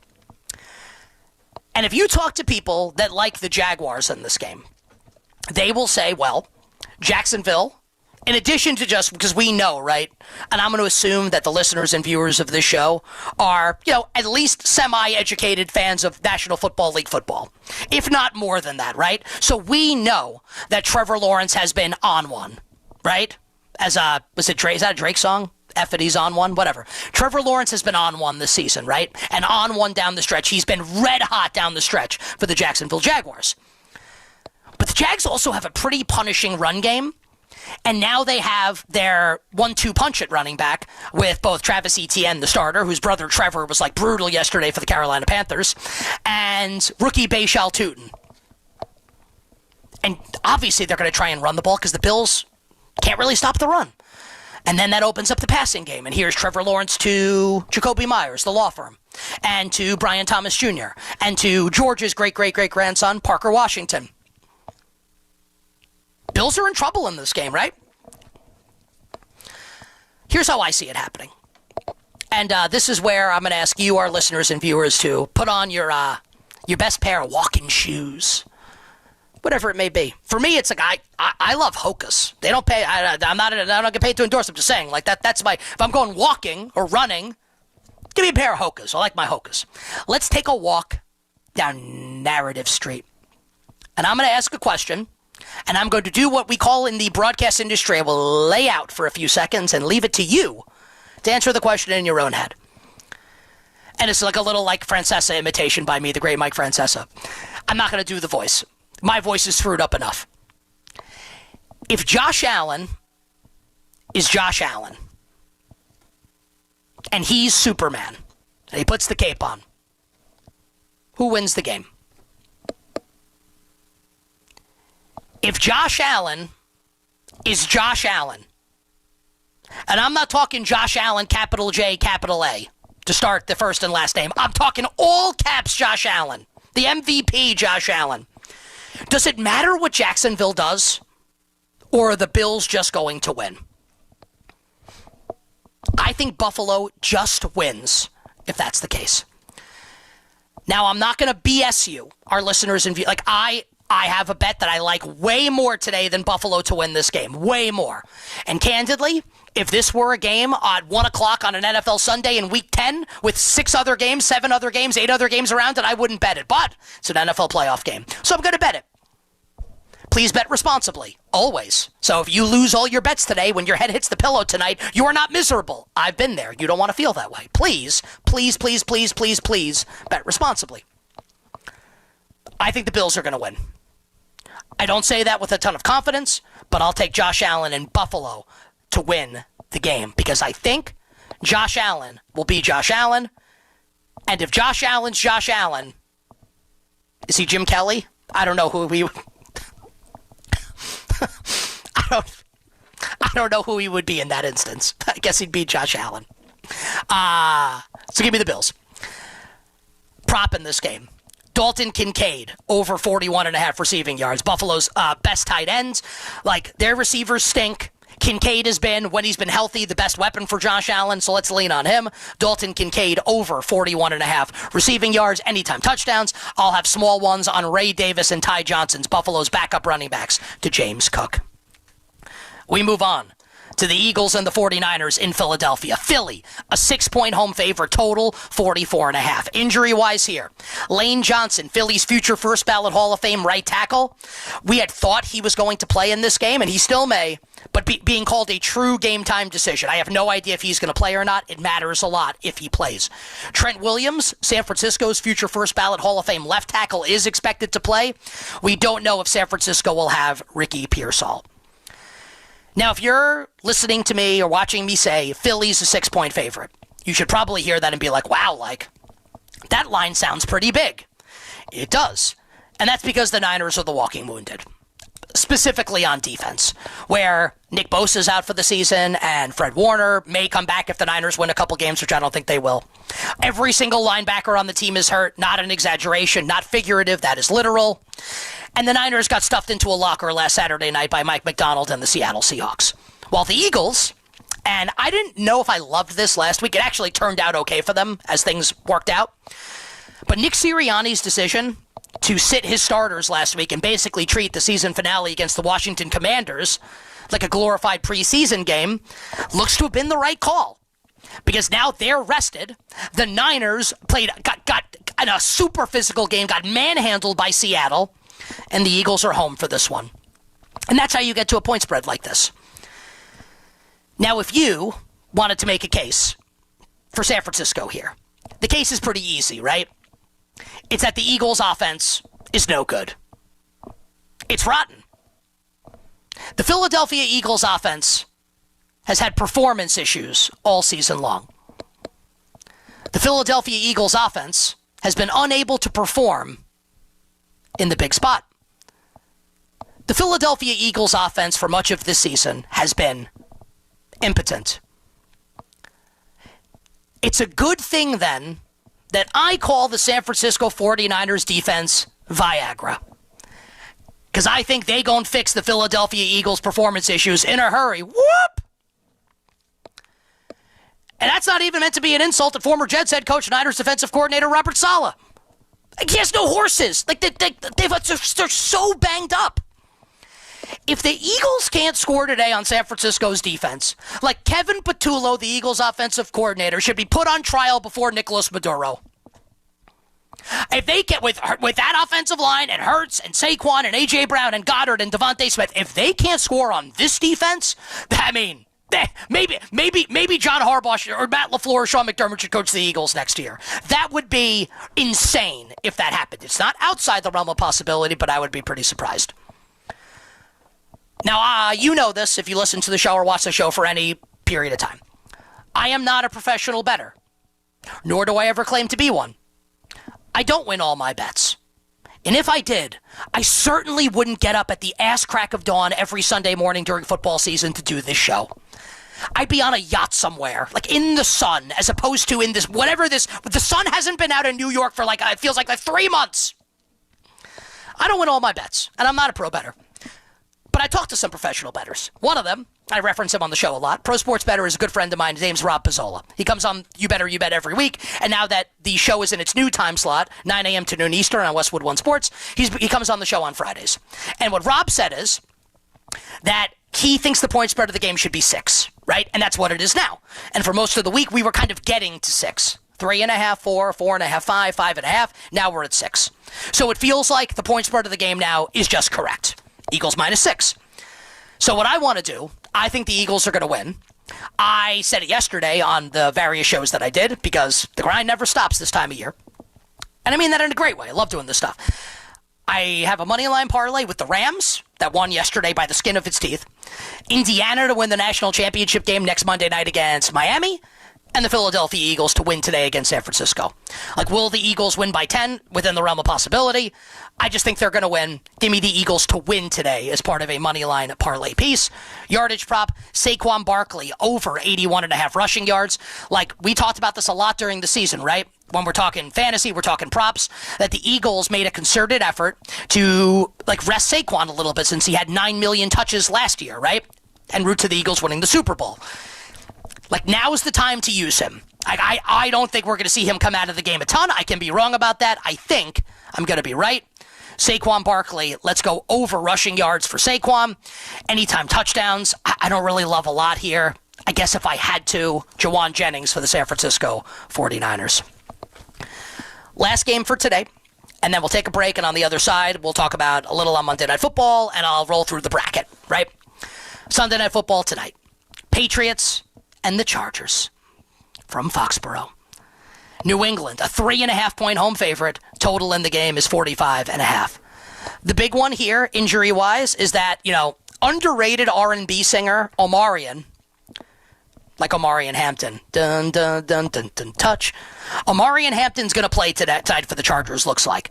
[SPEAKER 3] And if you talk to people that like the Jaguars in this game, they will say, well, Jacksonville, in addition to just because we know, right? And I'm going to assume that the listeners and viewers of this show are, at least semi-educated fans of National Football League football, if not more than that, right? So we know that Trevor Lawrence has been on one, right? Is that a Drake song? F it, he's on one, whatever. Trevor Lawrence has been on one this season, right? And on one down the stretch. He's been red hot down the stretch for the Jacksonville Jaguars. But the Jags also have a pretty punishing run game. And now they have their 1-2 punch at running back with both Travis Etienne, the starter, whose brother Trevor was like brutal yesterday for the Carolina Panthers, and rookie Bashal Tutin. And obviously they're going to try and run the ball because the Bills can't really stop the run. And then that opens up the passing game. And here's Trevor Lawrence to Jacoby Myers, the law firm. and to Brian Thomas Jr., and to George's great-great-great-grandson, Parker Washington. Bills are in trouble in this game, right? Here's how I see it happening. And this is where I'm going to ask you, our listeners and viewers, to put on your best pair of walking shoes, whatever it may be. For me, it's like I love Hocus. They don't pay. I don't get paid to endorse. I'm just saying, like that's my. If I'm going walking or running, give me a pair of Hocus. I like my Hocus. Let's take a walk down Narrative Street, and I'm going to ask a question. And I'm going to do what we call in the broadcast industry. I will lay out for a few seconds and leave it to you to answer the question in your own head. And it's like a little like Francesa imitation by me, the great Mike Francesa. I'm not going to do the voice. My voice is screwed up enough. If Josh Allen is Josh Allen, and he's Superman, and he puts the cape on, who wins the game? If Josh Allen is Josh Allen, and I'm not talking Josh Allen, capital J, capital A, to start the first and last name. I'm talking all caps Josh Allen, the MVP Josh Allen. Does it matter what Jacksonville does, or are the Bills just going to win? I think Buffalo just wins, if that's the case. Now, I'm not going to BS you, our listeners and like I have a bet that I like way more today than Buffalo to win this game. Way more. And candidly, if this were a game at 1 o'clock on an NFL Sunday in Week 10 with 6 other games, 7 other games, 8 other games around it, I wouldn't bet it. But it's an NFL playoff game. So I'm going to bet it. Please bet responsibly. Always. So if you lose all your bets today when your head hits the pillow tonight, you are not miserable. I've been there. You don't want to feel that way. Please, please, please, please, please, please bet responsibly. I think the Bills are going to win. I don't say that with a ton of confidence, but I'll take Josh Allen in Buffalo to win the game because I think Josh Allen will be Josh Allen. And if Josh Allen's Josh Allen, is he Jim Kelly? I don't know who he I don't know who he would be in that instance. I guess he'd be Josh Allen. So give me the Bills. Prop in this game. Dalton Kincaid, over 41.5 receiving yards. Buffalo's best tight ends. Like, their receivers stink. Kincaid has been, when he's been healthy, the best weapon for Josh Allen, so let's lean on him. Dalton Kincaid, over 41.5 receiving yards, anytime touchdowns. I'll have small ones on Ray Davis and Ty Johnson's, Buffalo's backup running backs, to James Cook. We move on to the Eagles and the 49ers in Philadelphia. Philly, a 6-point home favorite, total 44.5. Injury-wise here, Lane Johnson, Philly's future first ballot Hall of Fame right tackle. We had thought he was going to play in this game, and he still may, but being called a true game-time decision. I have no idea if he's going to play or not. It matters a lot if he plays. Trent Williams, San Francisco's future first ballot Hall of Fame left tackle, is expected to play. We don't know if San Francisco will have Ricky Pearsall. Now, if you're listening to me or watching me say Philly's a 6-point favorite, you should probably hear that and be like, wow, like, that line sounds pretty big. It does. And that's because the Niners are the walking wounded, specifically on defense, where Nick Bosa's out for the season and Fred Warner may come back if the Niners win a couple games, which I don't think they will. Every single linebacker on the team is hurt, not an exaggeration, not figurative, that is literal. And the Niners got stuffed into a locker last Saturday night by Mike McDonald and the Seattle Seahawks. While the Eagles, and I didn't know if I loved this last week, it actually turned out okay for them as things worked out. But Nick Sirianni's decision to sit his starters last week and basically treat the season finale against the Washington Commanders like a glorified preseason game looks to have been the right call. Because now they're rested. The Niners got in a super physical game, got manhandled by Seattle, and the Eagles are home for this one. And that's how you get to a point spread like this. Now, if you wanted to make a case for San Francisco here, the case is pretty easy, right? It's that the Eagles' offense is no good. It's rotten. The Philadelphia Eagles' offense has had performance issues all season long. The Philadelphia Eagles' offense has been unable to perform in the big spot. The Philadelphia Eagles' offense for much of this season has been impotent. It's a good thing, then, that I call the San Francisco 49ers defense Viagra. Because I think they gonna fix the Philadelphia Eagles performance issues in a hurry. Whoop! And that's not even meant to be an insult to former Jets head coach, Niners defensive coordinator Robert Saleh. Like, he has no horses. Like, they're so banged up. If the Eagles can't score today on San Francisco's defense, like Kevin Patullo, the Eagles offensive coordinator, should be put on trial before Nicolas Maduro. If they get with that offensive line and Hurts and Saquon and A.J. Brown and Goddard and Devontae Smith, if they can't score on this defense, I mean, maybe John Harbaugh or Matt LaFleur or Sean McDermott should coach the Eagles next year. That would be insane if that happened. It's not outside the realm of possibility, but I would be pretty surprised. Now, you know this if you listen to the show or watch the show for any period of time. I am not a professional bettor, nor do I ever claim to be one. I don't win all my bets. And if I did, I certainly wouldn't get up at the ass crack of dawn every Sunday morning during football season to do this show. I'd be on a yacht somewhere, like in the sun, as opposed to in this, the sun hasn't been out in New York for it feels like 3 months. I don't win all my bets, and I'm not a pro bettor. But I talk to some professional bettors. One of them, I reference him on the show a lot. Pro sports bettor is a good friend of mine. His name's Rob Pizzola. He comes on You Bet every week. And now that the show is in its new time slot, 9 a.m. to noon Eastern on Westwood One Sports, he comes on the show on Fridays. And what Rob said is that he thinks the point spread of the game should be 6, right? And that's what it is now. And for most of the week, we were kind of getting to 6. 3.5, 4, 4.5, 5, 5.5. Now we're at 6. So it feels like the point spread of the game now is just correct. Eagles -6. So what I want to do, I think the Eagles are going to win. I said it yesterday on the various shows that I did because the grind never stops this time of year. And I mean that in a great way. I love doing this stuff. I have a money line parlay with the Rams that won yesterday by the skin of its teeth. Indiana to win the national championship game next Monday night against Miami. And the Philadelphia Eagles to win today against San Francisco. Like, will the Eagles win by 10 within the realm of possibility? I just think they're going to win. Give me the Eagles to win today as part of a moneyline parlay piece. Yardage prop, Saquon Barkley over 81.5 rushing yards. Like, we talked about this a lot during the season, right? When we're talking fantasy, we're talking props, that the Eagles made a concerted effort to, rest Saquon a little bit since he had 9 million touches last year, right? En route to the Eagles winning the Super Bowl. Now is the time to use him. I don't think we're going to see him come out of the game a ton. I can be wrong about that. I think I'm going to be right. Saquon Barkley, let's go over rushing yards for Saquon. Anytime touchdowns, I don't really love a lot here. I guess if I had to, Jawan Jennings for the San Francisco 49ers. Last game for today, and then we'll take a break, and on the other side, we'll talk about a little on Monday Night Football, and I'll roll through the bracket, right? Sunday Night Football tonight. Patriots and the Chargers from Foxborough. New England, a 3.5-point home favorite. Total in the game is 45.5. The big one here, injury-wise, is that, underrated R&B singer Omarion, like Omarion Hampton, dun, dun, dun, dun, dun, touch. Omarion Hampton's going to play tonight for the Chargers, looks like.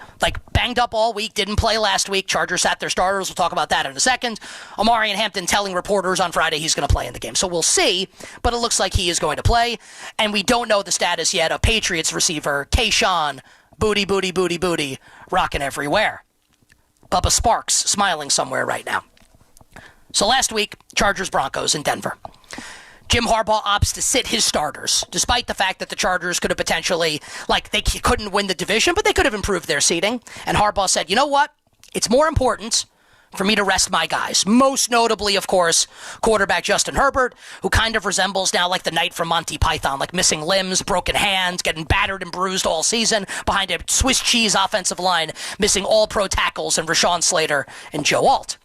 [SPEAKER 3] Banged up all week, didn't play last week. Chargers sat their starters. We'll talk about that in a second. Omarion Hampton telling reporters on Friday he's going to play in the game. So we'll see, but it looks like he is going to play. And we don't know the status yet of Patriots receiver Kayshawn, booty, booty, booty, booty, rocking everywhere. Bubba Sparks smiling somewhere right now. So last week, Chargers-Broncos in Denver. Jim Harbaugh opts to sit his starters, despite the fact that the Chargers could have potentially, they couldn't win the division, but they could have improved their seeding. And Harbaugh said, you know what? It's more important for me to rest my guys. Most notably, of course, quarterback Justin Herbert, who kind of resembles now like the knight from Monty Python, missing limbs, broken hands, getting battered and bruised all season behind a Swiss cheese offensive line, missing all pro tackles and Rashawn Slater and Joe Alt.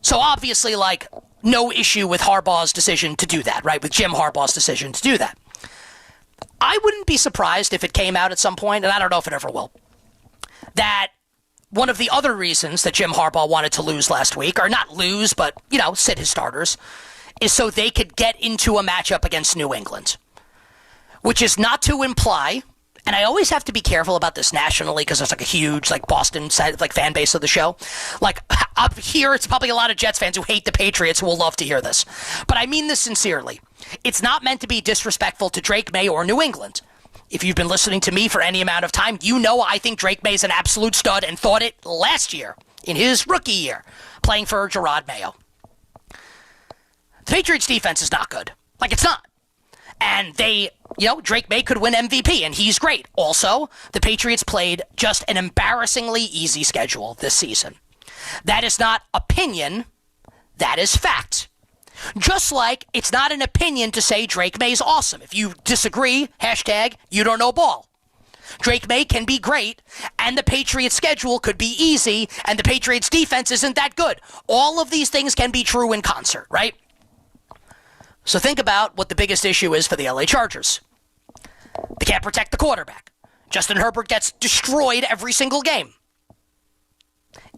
[SPEAKER 3] So obviously, no issue with Harbaugh's decision to do that, right? With Jim Harbaugh's decision to do that. I wouldn't be surprised if it came out at some point, and I don't know if it ever will, that one of the other reasons that Jim Harbaugh wanted to lose last week, or not lose, but, sit his starters, is so they could get into a matchup against New England. Which is not to imply, and I always have to be careful about this nationally because there's a huge Boston fan base of the show. Up here, it's probably a lot of Jets fans who hate the Patriots who will love to hear this. But I mean this sincerely. It's not meant to be disrespectful to Drake May or New England. if you've been listening to me for any amount of time, you know I think Drake May's an absolute stud and thought it last year, in his rookie year, playing for Gerard Mayo. The Patriots defense is not good. Like, it's not. And Drake May could win MVP, and he's great. Also, the Patriots played just an embarrassingly easy schedule this season. That is not opinion, that is fact. Just like it's not an opinion to say Drake May's awesome. If you disagree, hashtag you don't know ball. Drake May can be great, and the Patriots schedule could be easy, and the Patriots defense isn't that good. All of these things can be true in concert, right? So think about what the biggest issue is for the LA Chargers. They can't protect the quarterback. Justin Herbert gets destroyed every single game.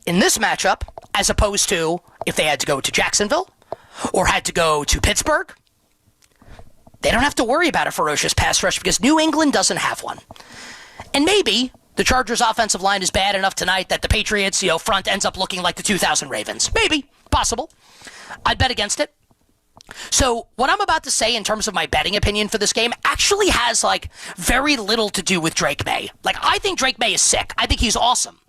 [SPEAKER 3] In this matchup, as opposed to if they had to go to Jacksonville or had to go to Pittsburgh, they don't have to worry about a ferocious pass rush because New England doesn't have one. And maybe the Chargers' offensive line is bad enough tonight that the Patriots, front ends up looking like the 2000 Ravens. Maybe. Possible. I'd bet against it. So what I'm about to say in terms of my betting opinion for this game actually has, very little to do with Drake May. I think Drake May is sick. I think he's awesome.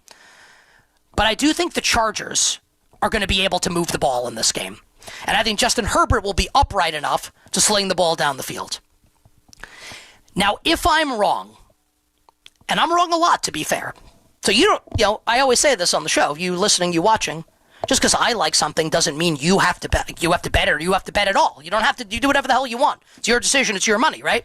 [SPEAKER 3] But I do think the Chargers are going to be able to move the ball in this game. And I think Justin Herbert will be upright enough to sling the ball down the field. Now, if I'm wrong, and I'm wrong a lot, to be fair. So I always say this on the show, you listening, you watching, just because I like something doesn't mean you have to bet. You have to bet it or you have to bet at all. You don't have to. You do whatever the hell you want. It's your decision. It's your money, right?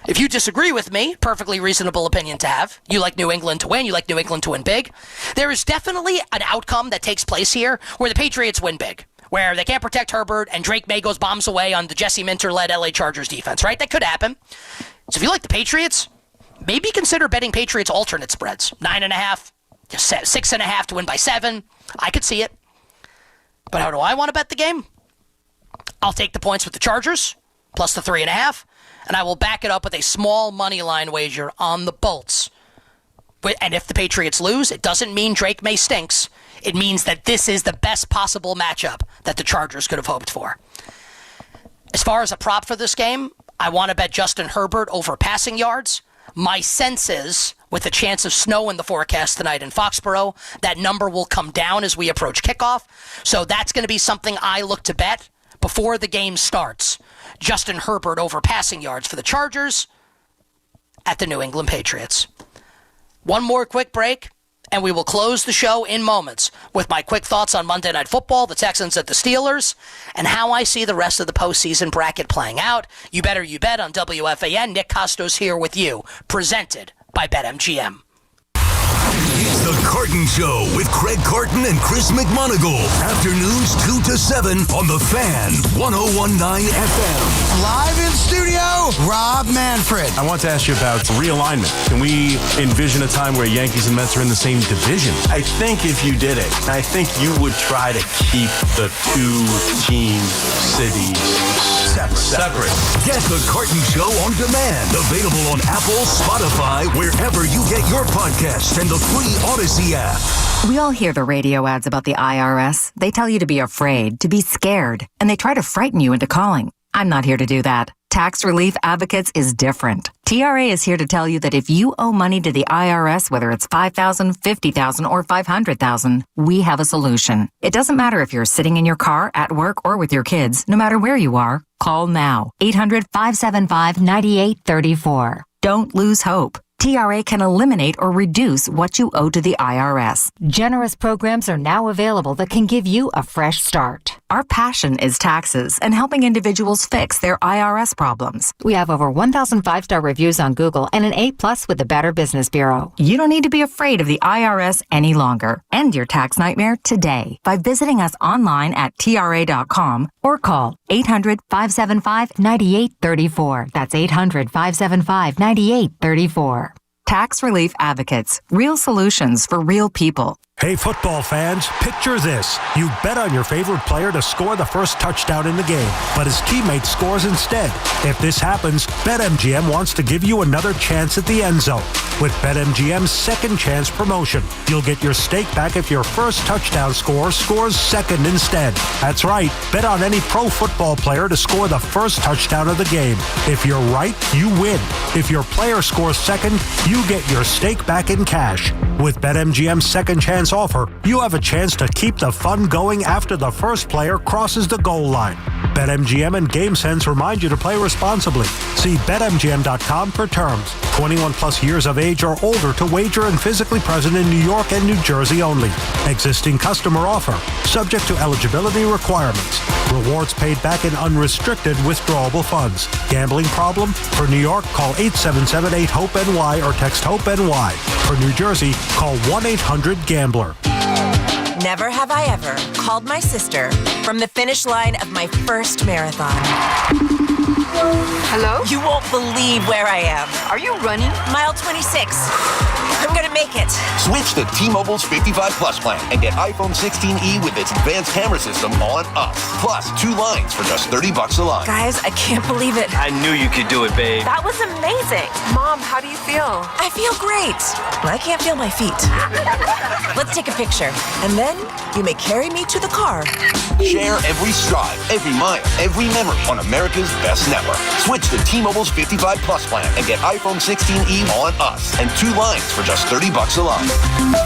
[SPEAKER 3] If you disagree with me, perfectly reasonable opinion to have. You like New England to win. You like New England to win big. There is definitely an outcome that takes place here where the Patriots win big, where they can't protect Herbert and Drake May goes bombs away on the Jesse Minter-led LA Chargers defense, right? That could happen. So if you like the Patriots, maybe consider betting Patriots alternate spreads. 9.5, 6.5 to win by 7. I could see it. But how do I want to bet the game? I'll take the points with the Chargers, plus the 3.5, and I will back it up with a small money line wager on the Bolts. And if the Patriots lose, it doesn't mean Drake May stinks. It means that this is the best possible matchup that the Chargers could have hoped for. As far as a prop for this game, I want to bet Justin Herbert over passing yards. My sense is, with a chance of snow in the forecast tonight in Foxborough, that number will come down as we approach kickoff. So that's going to be something I look to bet before the game starts. Justin Herbert over passing yards for the Chargers at the New England Patriots. One more quick break, and we will close the show in moments with my quick thoughts on Monday Night Football, the Texans at the Steelers, and how I see the rest of the postseason bracket playing out. You Better You Bet on WFAN. Nick Costos here with you, presented by BetMGM.
[SPEAKER 2] It's the Carton Show with Craig Carton and Chris McMonagle. Afternoons 2 to 7 on the Fan, 101.9 FM.
[SPEAKER 12] Live in studio, Rob Manfred.
[SPEAKER 13] I want to ask you about realignment. Can we envision a time where Yankees and Mets are in the same division? I think if you did it, I think you would try to keep the two team cities separate.
[SPEAKER 2] Get the Carton Show on demand. Available on Apple, Spotify, wherever you get your podcasts, and the free Odyssey app.
[SPEAKER 14] We all hear the radio ads about the IRS. They tell you to be afraid, to be scared, and they try to frighten you into calling. I'm not here to do that. Tax Relief Advocates is different. TRA is here to tell you that if you owe money to the IRS, whether it's $5,000, $50,000, or $500,000, we have a solution. It doesn't matter if you're sitting in your car, at work, or with your kids. No matter where you are, call now. 800-575-9834. Don't lose hope. TRA can eliminate or reduce what you owe to the IRS.
[SPEAKER 15] Generous programs are now available that can give you a fresh start.
[SPEAKER 14] Our passion is taxes and helping individuals fix their IRS problems.
[SPEAKER 15] We have over 1,000 5-star reviews on Google and an A+ with the Better Business Bureau.
[SPEAKER 14] You don't need to be afraid of the IRS any longer. End your tax nightmare today by visiting us online at TRA.com or call 800-575-9834. That's 800-575-9834. Tax Relief Advocates. Real solutions for real people.
[SPEAKER 16] Hey, football fans, picture this. You bet on your favorite player to score the first touchdown in the game, but his teammate scores instead. If this happens, BetMGM wants to give you another chance at the end zone. With BetMGM's second chance promotion, you'll get your stake back if your first touchdown scorer scores second instead. That's right. Bet on any pro football player to score the first touchdown of the game. If you're right, you win. If your player scores second, you get your stake back in cash. With BetMGM's second chance offer, you have a chance to keep the fun going after the first player crosses the goal line. BetMGM and GameSense remind you to play responsibly. See BetMGM.com for terms. 21 plus years of age or older to wager and physically present in New York and New Jersey only. Existing customer offer. Subject to eligibility requirements. Rewards paid back in unrestricted withdrawable funds. Gambling problem? For New York, call 877-8-HOPE-NY or text HOPE-NY. For New Jersey, call 1-800-GAMBLER.
[SPEAKER 17] Never have I ever called my sister from the finish line of my first marathon. Hello? You won't believe where I am. Are you running? Mile 26. I'm gonna make it.
[SPEAKER 18] Switch to T-Mobile's 55 Plus plan and get iPhone 16e with its advanced camera system on us. Plus 2 lines for just $30 a line.
[SPEAKER 17] Guys, I can't believe it.
[SPEAKER 18] I knew you could do it, babe.
[SPEAKER 17] That was amazing. Mom, how do you feel? I feel great. I can't feel my feet. Let's take a picture, and then you may carry me to the car.
[SPEAKER 18] Share every stride, every mile, every memory on America's best network. Switch to T-Mobile's 55 Plus plan and get iPhone 16e on us and 2 lines for just $30 a line.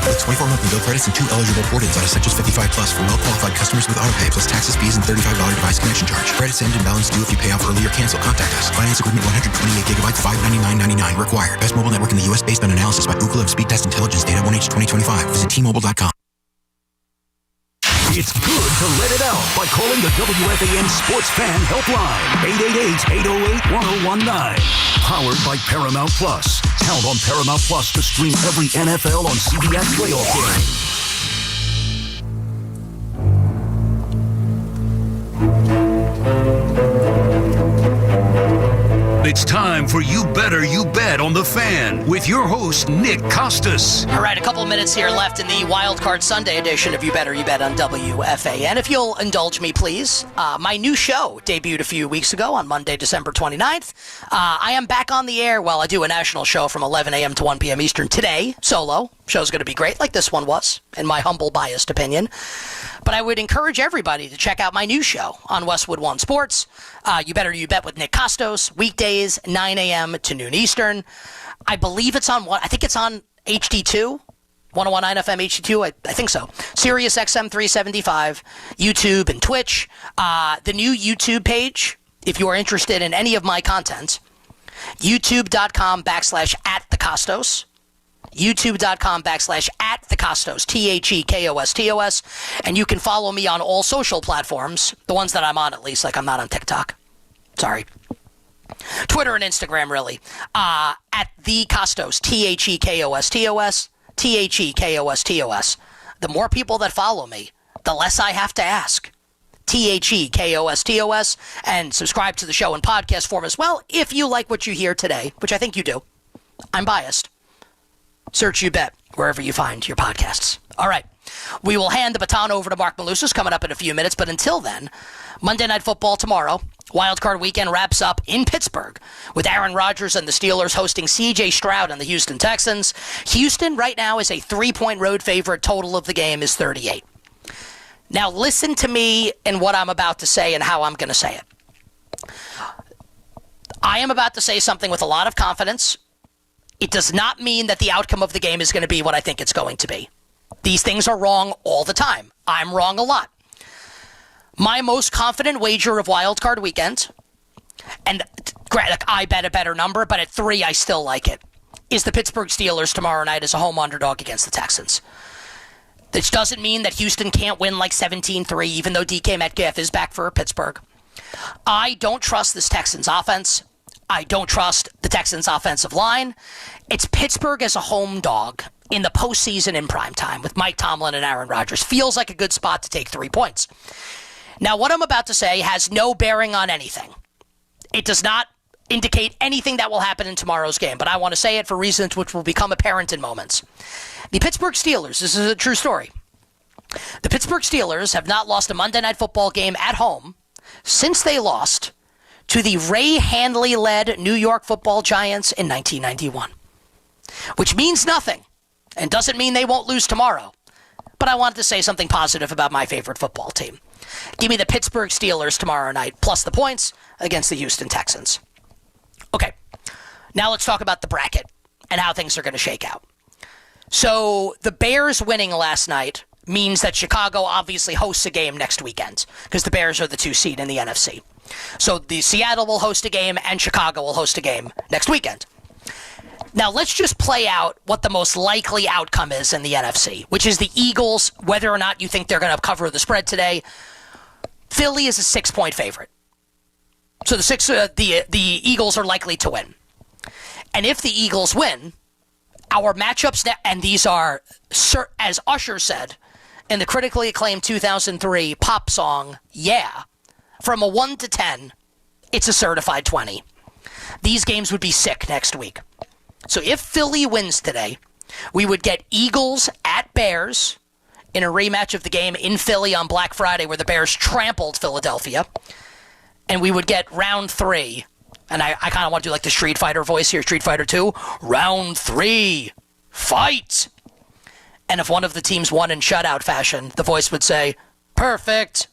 [SPEAKER 19] With 24 monthly bill credits and 2 eligible port-ins on Essentials 55 Plus for well-qualified customers with autopay plus taxes, fees, and $35 device connection charge. Credits end and balance due if you pay off early or cancel. Contact us. Finance agreement 128 gigabytes, $599.99 required. Best mobile network in the U.S. based on analysis by Ookla of Speed Test Intelligence data 1H 2025. Visit T-Mobile.com.
[SPEAKER 2] It's good to let it out by calling the WFAN Sports Fan Helpline, 888-808-1019. Powered by Paramount Plus. Count on Paramount Plus to stream every NFL on CBS playoff game. It's time for You Better You Bet on the Fan with your host, Nick Costas.
[SPEAKER 3] All right, a couple of minutes here left in the Wild Card Sunday edition of You Better You Bet on WFAN. If you'll indulge me, please. My new show debuted a few weeks ago on Monday, December 29th. I am back on the air while I do a national show from 11 a.m. to 1 p.m. Eastern today, solo. Show's going to be great, like this one was, in my humble, biased opinion. But I would encourage everybody to check out my new show on Westwood One Sports. You Better You Bet with Nick Costos, weekdays, 9 a.m. to noon Eastern. I believe it's on I think it's on HD2, 101.9 FM HD2. I think so. Sirius XM 375, YouTube, and Twitch. The new YouTube page, if you are interested in any of my content, youtube.com/@thecostos. youtube.com/@thecostos, THEKOSTOS, and you can follow me on all social platforms, the ones that I'm on at least, like I'm not on TikTok. Sorry. Twitter and Instagram, really. At the Costos, THEKOSTOS, THEKOSTOS. The more people that follow me, the less I have to ask. THEKOSTOS, and subscribe to the show in podcast form as well, if you like what you hear today, which I think you do. I'm biased. Search You Bet wherever you find your podcasts. All right. We will hand the baton over to Mark Malusis coming up in a few minutes, but until then, Monday Night Football tomorrow. Wild Card Weekend wraps up in Pittsburgh with Aaron Rodgers and the Steelers hosting C.J. Stroud and the Houston Texans. Houston right now is a 3-point road favorite. Total of the game is 38. Now listen to me and what I'm about to say and how I'm going to say it. I am about to say something with a lot of confidence. It does not mean that the outcome of the game is going to be what I think it's going to be. These things are wrong all the time. I'm wrong a lot. My most confident wager of Wild Card Weekend, and I bet a better number, but at 3 I still like it, is the Pittsburgh Steelers tomorrow night as a home underdog against the Texans. This doesn't mean that Houston can't win like 17-3, even though DK Metcalf is back for Pittsburgh. I don't trust this Texans offense. I don't trust the Texans' offensive line. It's Pittsburgh as a home dog in the postseason in primetime with Mike Tomlin and Aaron Rodgers. Feels like a good spot to take 3 points. Now, what I'm about to say has no bearing on anything. It does not indicate anything that will happen in tomorrow's game, but I want to say it for reasons which will become apparent in moments. The Pittsburgh Steelers, this is a true story. The Pittsburgh Steelers have not lost a Monday Night Football game at home since they lost to the Ray Handley-led New York Football Giants in 1991, which means nothing and doesn't mean they won't lose tomorrow. But I wanted to say something positive about my favorite football team. Give me the Pittsburgh Steelers tomorrow night, plus the points against the Houston Texans. Okay, now let's talk about the bracket and how things are going to shake out. So the Bears winning last night means that Chicago obviously hosts a game next weekend because the Bears are the 2 seed in the NFC. So the Seattle will host a game and Chicago will host a game next weekend. Now let's just play out what the most likely outcome is in the NFC, which is the Eagles, whether or not you think they're going to cover the spread today. Philly is a 6-point favorite. So the Eagles are likely to win. And if the Eagles win, our matchups, and these are, as Usher said in the critically acclaimed 2003 pop song, Yeah, from a 1 to 10, it's a certified 20. These games would be sick next week. So if Philly wins today, we would get Eagles at Bears in a rematch of the game in Philly on Black Friday where the Bears trampled Philadelphia. And we would get round 3. And I kind of want to do like the Street Fighter voice here, Street Fighter 2. Round 3, fight! And if one of the teams won in shutout fashion, the voice would say, perfect.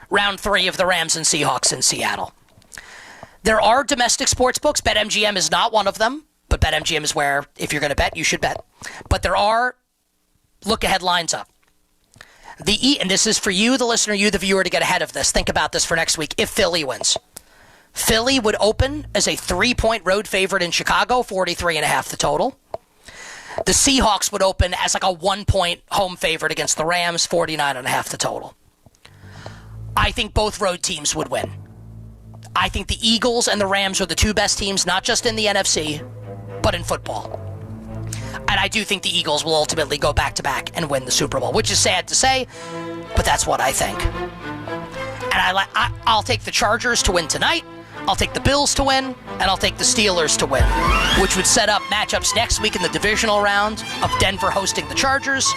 [SPEAKER 3] Round 3 of the Rams and Seahawks in Seattle. There are domestic sports books. BetMGM is not one of them, but BetMGM is where, if you're going to bet, you should bet. But there are look-ahead lines up. And this is for you, the listener, you, the viewer, to get ahead of this. Think about this for next week if Philly wins. Philly would open as a 3-point road favorite in Chicago, 43.5 the total. The Seahawks would open as like a 1-point home favorite against the Rams, 49.5 the total. I think both road teams would win. I think the Eagles and the Rams are the 2 best teams, not just in the NFC, but in football. And I do think the Eagles will ultimately go back-to-back and win the Super Bowl, which is sad to say, but that's what I think. And I'll take the Chargers to win tonight, I'll take the Bills to win, and I'll take the Steelers to win, which would set up matchups next week in the divisional round of Denver hosting the Chargers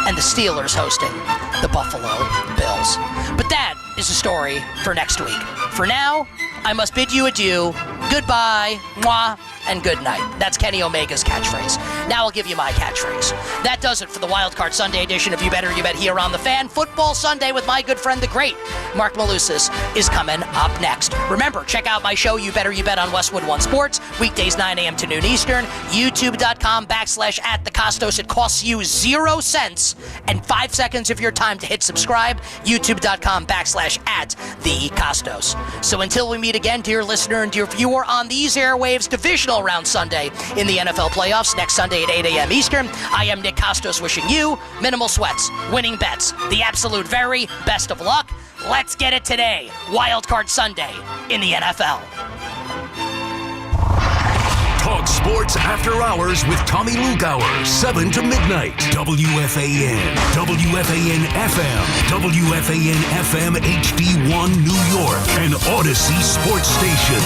[SPEAKER 3] and the Steelers hosting the Buffalo Bills. But that is a story for next week. For now, I must bid you adieu, goodbye, mwah, and good night. That's Kenny Omega's catchphrase. Now I'll give you my catchphrase. That does it for the Wild Card Sunday edition of You Better You Bet here on The Fan. Football Sunday with my good friend, the great Mark Malusis, is coming up next. Remember, check out my show, You Better You Bet on Westwood One Sports, weekdays 9 a.m. to noon Eastern, youtube.com/@thecostos. It costs you 0 cents and 5 seconds of your time to hit subscribe, youtube.com/@thecostos. So until we meet again, dear listener and dear viewer, on these airwaves, divisional round Sunday in the NFL playoffs next Sunday at 8 a.m. Eastern, I am Nick Costos wishing you minimal sweats, winning bets, the absolute very best of luck. Let's get it today. Wild Card Sunday in the NFL.
[SPEAKER 2] Talk sports after hours with Tommy Lugauer, 7 to midnight. WFAN, WFAN FM, WFAN FM HD1 New York, and Odyssey Sports Station.